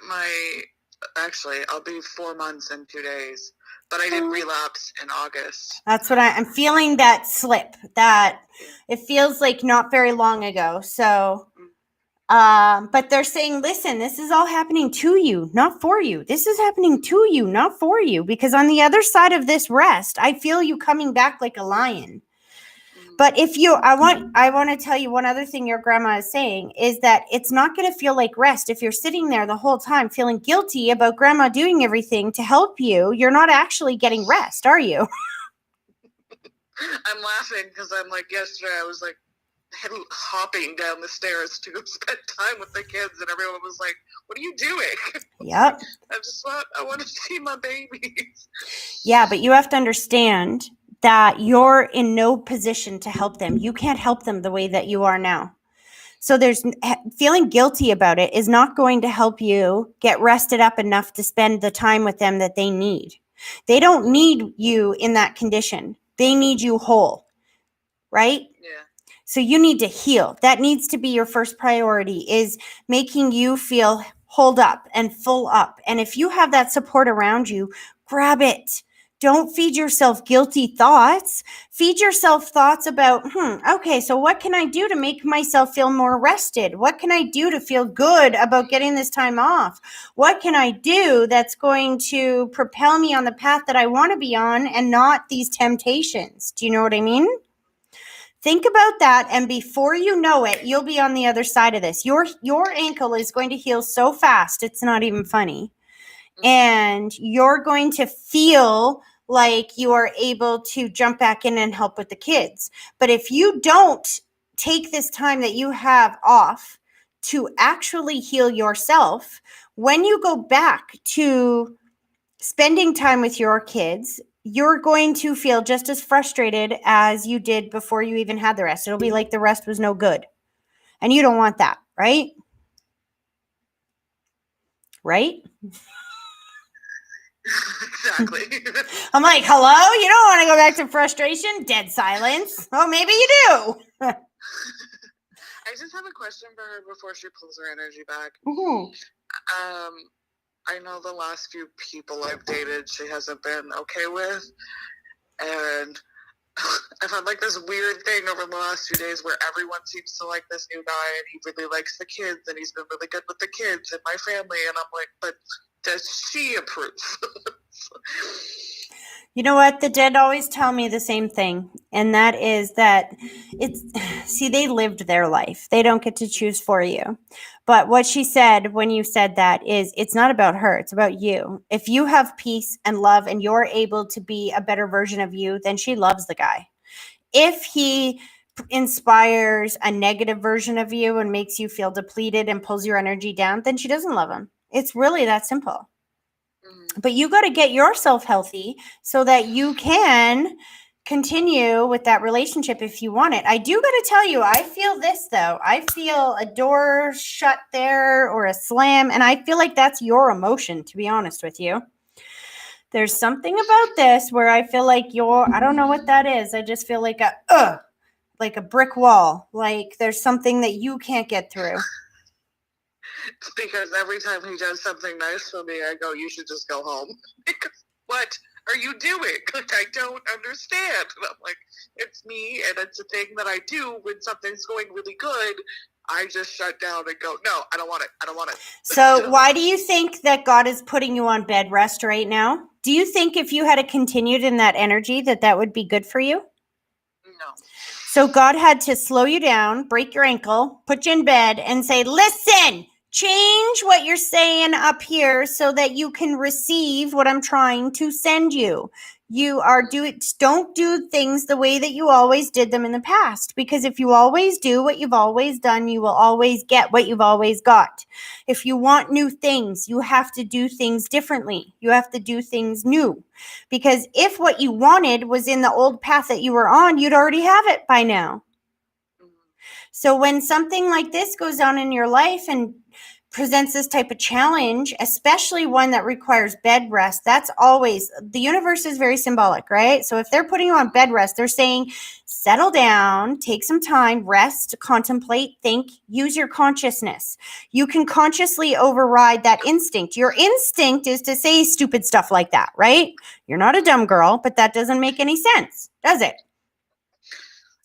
actually, I'll be 4 months in 2 days, but I did relapse in August. That's what I'm feeling, that slip, that it feels like not very long ago. So, but they're saying, listen, this is all happening to you, not for you. This is happening to you, not for you, because on the other side of this rest, I feel you coming back like a lion. But I want to tell you one other thing your grandma is saying is that it's not going to feel like rest if you're sitting there the whole time feeling guilty about grandma doing everything to help you. You're not actually getting rest, are you? I'm laughing because I'm like, yesterday I was like hopping down the stairs to spend time with the kids, and everyone was like, what are you doing? Yep. I want to see my babies. Yeah, but you have to understand that you're in no position to help them. You can't help them the way that you are now. So feeling guilty about it is not going to help you get rested up enough to spend the time with them that they need. They don't need you in that condition. They need you whole, right? Yeah. So you need to heal. That needs to be your first priority, is making you feel hold up and full up. And if you have that support around you, grab it. Don't feed yourself guilty thoughts. Feed yourself thoughts about, okay, so what can I do to make myself feel more rested? What can I do to feel good about getting this time off? What can I do that's going to propel me on the path that I want to be on and not these temptations? Do you know what I mean? Think about that, and before you know it, you'll be on the other side of this. Your ankle is going to heal so fast, it's not even funny. And you're going to feel like you are able to jump back in and help with the kids. But if you don't take this time that you have off to actually heal yourself, when you go back to spending time with your kids, you're going to feel just as frustrated as you did before you even had the rest. It'll be like the rest was no good. And you don't want that, right? Right? Exactly. I'm like, hello? You don't want to go back to frustration? Dead silence. Oh, maybe you do. I just have a question for her before she pulls her energy back. Mm-hmm. I know the last few people I've dated, she hasn't been okay with. And I've had like this weird thing over the last 2 days where everyone seems to like this new guy, and he really likes the kids, and he's been really good with the kids and my family. And I'm like, but does she approve? You know what? The dead always tell me the same thing. And that is that they lived their life. They don't get to choose for you. But what she said when you said that is, it's not about her, it's about you. If you have peace and love and you're able to be a better version of you, then she loves the guy. If he inspires a negative version of you and makes you feel depleted and pulls your energy down, then she doesn't love him. It's really that simple. But you got to get yourself healthy so that you can continue with that relationship if you want it. I do got to tell you, I feel this though. I feel a door shut there or a slam, and I feel like that's your emotion, to be honest with you. There's something about this where I feel like I don't know what that is. I just feel like like a brick wall. Like there's something that you can't get through. Because every time he does something nice for me, I go, you should just go home. Because what are you doing? Like, I don't understand. And I'm like, it's me, and it's a thing that I do when something's going really good. I just shut down and go, no, I don't want it. I don't want it. So why do you think that God is putting you on bed rest right now? Do you think if you had continued in that energy that would be good for you? No. So God had to slow you down, break your ankle, put you in bed and say, listen, change what you're saying up here so that you can receive what I'm trying to send you. Don't do things the way that you always did them in the past, because if you always do what you've always done, you will always get what you've always got. If you want new things, you have to do things differently. You have to do things new, because if what you wanted was in the old path that you were on, you'd already have it by now. So when something like this goes on in your life and presents this type of challenge, especially one that requires bed rest, that's always, the universe is very symbolic, right? So if they're putting you on bed rest, they're saying, settle down, take some time, rest, contemplate, think, use your consciousness. You can consciously override that instinct. Your instinct is to say stupid stuff like that, right? You're not a dumb girl, but that doesn't make any sense, does it?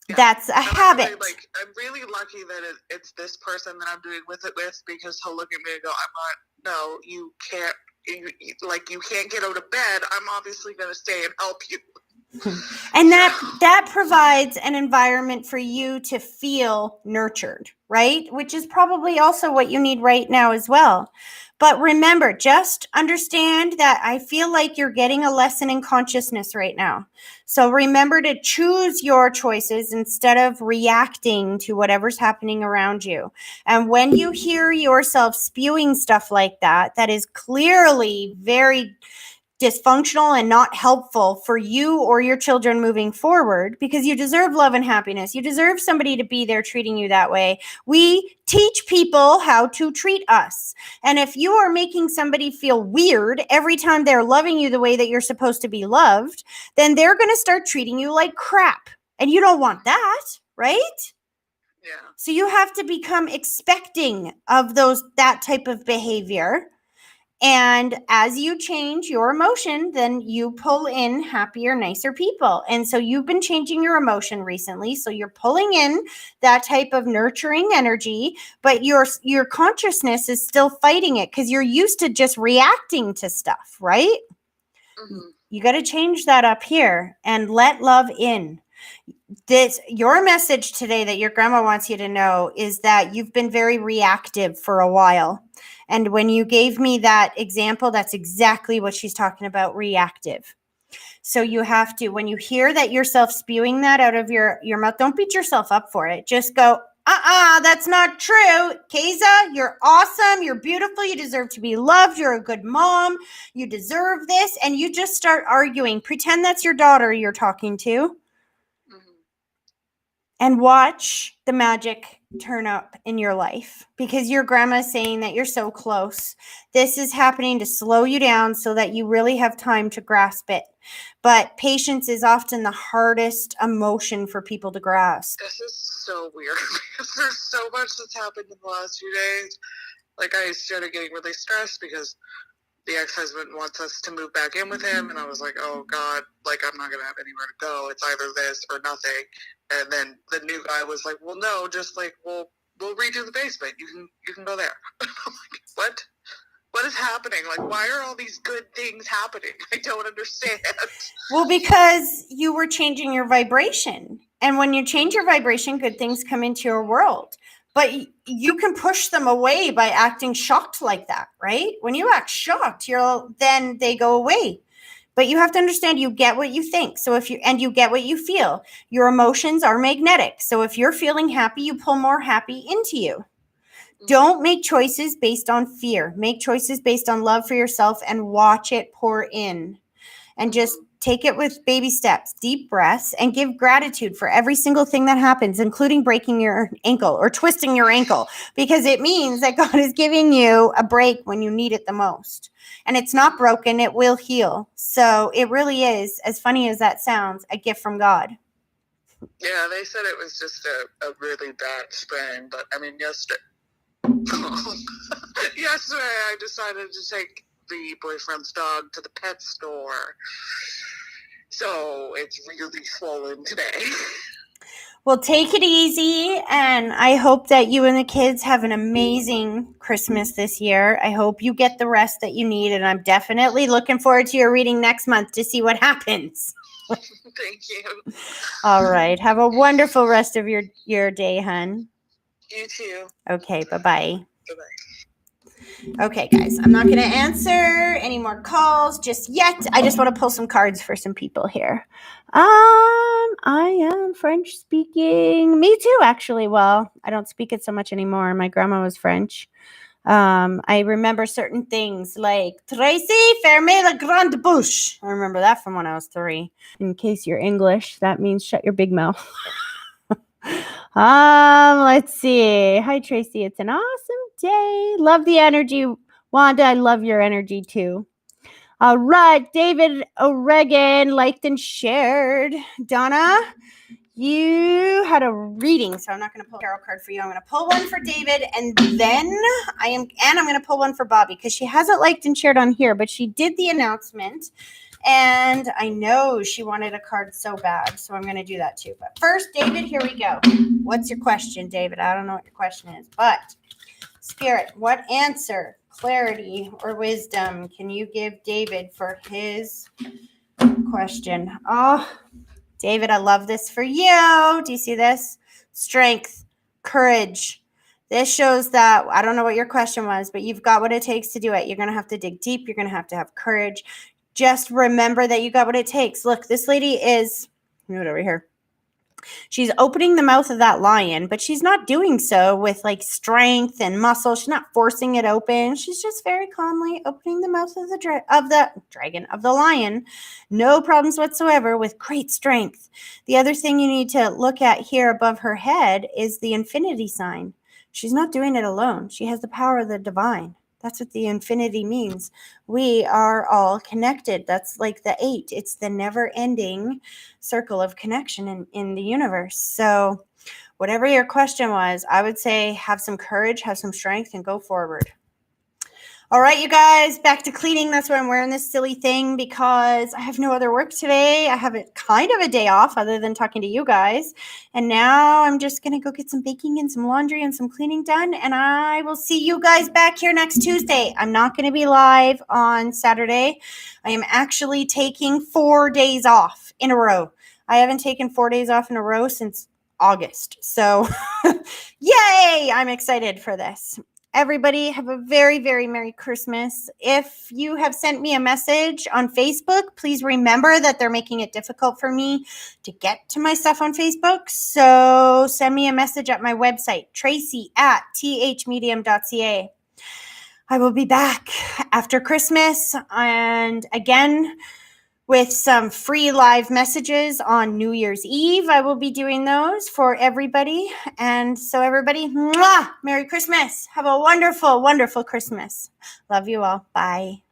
Yeah. That's a habit. I'm really lucky that it's this person that I'm doing with, because he'll look at me and go, no, you can't, you can't get out of bed. I'm obviously going to stay and help you. And that provides an environment for you to feel nurtured, right? Which is probably also what you need right now as well. But remember, just understand that I feel like you're getting a lesson in consciousness right now. So remember to choose your choices instead of reacting to whatever's happening around you. And when you hear yourself spewing stuff like that, that is clearly very dysfunctional and not helpful for you or your children moving forward, because you deserve love and happiness. You deserve somebody to be there treating you that way. We teach people how to treat us. And if you are making somebody feel weird every time they're loving you the way that you're supposed to be loved, then they're going to start treating you like crap. And you don't want that, right? Yeah. So you have to become expecting of that type of behavior. And as you change your emotion, then you pull in happier, nicer people. And so you've been changing your emotion recently. So you're pulling in that type of nurturing energy, but your consciousness is still fighting it because you're used to just reacting to stuff, right? Mm-hmm. You got to change that up here and let love in. Your message today that your grandma wants you to know is that you've been very reactive for a while. And when you gave me that example, that's exactly what she's talking about, reactive. So you have to, when you hear that yourself spewing that out of your mouth, don't beat yourself up for it. Just go, that's not true. Keza, you're awesome. You're beautiful. You deserve to be loved. You're a good mom. You deserve this. And you just start arguing. Pretend that's your daughter you're talking to. And watch the magic turn up in your life, because your grandma is saying that you're so close. This is happening to slow you down so that you really have time to grasp it. But patience is often the hardest emotion for people to grasp. This is so weird because there's so much that's happened in the last few days. Like, I started getting really stressed because the ex-husband wants us to move back in with him, and I was like, oh God, like, I'm not gonna have anywhere to go. It's either this or nothing. And then the new guy was like, well, no, just like we'll redo the basement. You can go there. I'm like, what is happening? Like, why are all these good things happening? I don't understand. Well, because you were changing your vibration, and when you change your vibration, good things come into your world. But you can push them away by acting shocked like that, right? When you act shocked, then they go away. But you have to understand, you get what you think. So you get what you feel. Your emotions are magnetic. So if you're feeling happy, you pull more happy into you. Don't make choices based on fear. Make choices based on love for yourself and watch it pour in. And just take it with baby steps, deep breaths, and give gratitude for every single thing that happens, including breaking your ankle or twisting your ankle, because it means that God is giving you a break when you need it the most. And it's not broken, it will heal. So it really is, as funny as that sounds, a gift from God. Yeah, they said it was just a really bad sprain, but I mean, yesterday I decided to take the boyfriend's dog to the pet store. So it's really swollen today. Well, take it easy, and I hope that you and the kids have an amazing Christmas this year. I hope you get the rest that you need, and I'm definitely looking forward to your reading next month to see what happens. Thank you. All right. Have a wonderful rest of your day, hun. You too. Okay, bye-bye. Bye-bye. Okay, guys, I'm not going to answer any more calls just yet. I just want to pull some cards for some people here. I am French speaking. Me too, actually. Well, I don't speak it so much anymore. My grandma was French. I remember certain things like Tracy, fermez la grande bouche. I remember that from when I was 3. In case you're English, that means shut your big mouth. Let's see. Hi, Tracy. It's an awesome day. Love the energy. Wanda, I love your energy too. All right. David O'Regan liked and shared. Donna, you had a reading, so I'm not going to pull a tarot card for you. I'm going to pull one for David, and then I'm going to pull one for Bobby because she hasn't liked and shared on here, but she did the announcement. And I know she wanted a card so bad, so I'm going to do that too. But first, David, here we go. What's your question, David? I don't know what your question is, but Spirit, what answer, clarity, or wisdom can you give David for his question? Oh, David, I love this for you. Do you see this? Strength, courage. This shows that, I don't know what your question was, but you've got what it takes to do it. You're going to have to dig deep. You're going to have courage. Just remember that you got what it takes. Look, this lady is, move it over here. She's opening the mouth of that lion, but she's not doing so with like strength and muscle. She's not forcing it open. She's just very calmly opening the mouth of the lion. No problems whatsoever, with great strength. The other thing you need to look at here above her head is the infinity sign. She's not doing it alone. She has the power of the divine. That's what the infinity means. We are all connected. That's like the 8. It's the never-ending circle of connection in the universe. So whatever your question was, I would say have some courage, have some strength, and go forward. All right, you guys, back to cleaning. That's why I'm wearing this silly thing, because I have no other work today. I have kind of a day off other than talking to you guys. And now I'm just going to go get some baking and some laundry and some cleaning done. And I will see you guys back here next Tuesday. I'm not going to be live on Saturday. I am actually taking 4 days off in a row. I haven't taken 4 days off in a row since August. So yay, I'm excited for this. Everybody have a very, very Merry Christmas. If you have sent me a message on Facebook, please remember that they're making it difficult for me to get to my stuff on Facebook. So send me a message at my website, tracy@thmedium.ca. I will be back after Christmas, and again, with some free live messages on New Year's Eve. I will be doing those for everybody. And so everybody, mwah, Merry Christmas. Have a wonderful, wonderful Christmas. Love you all. Bye.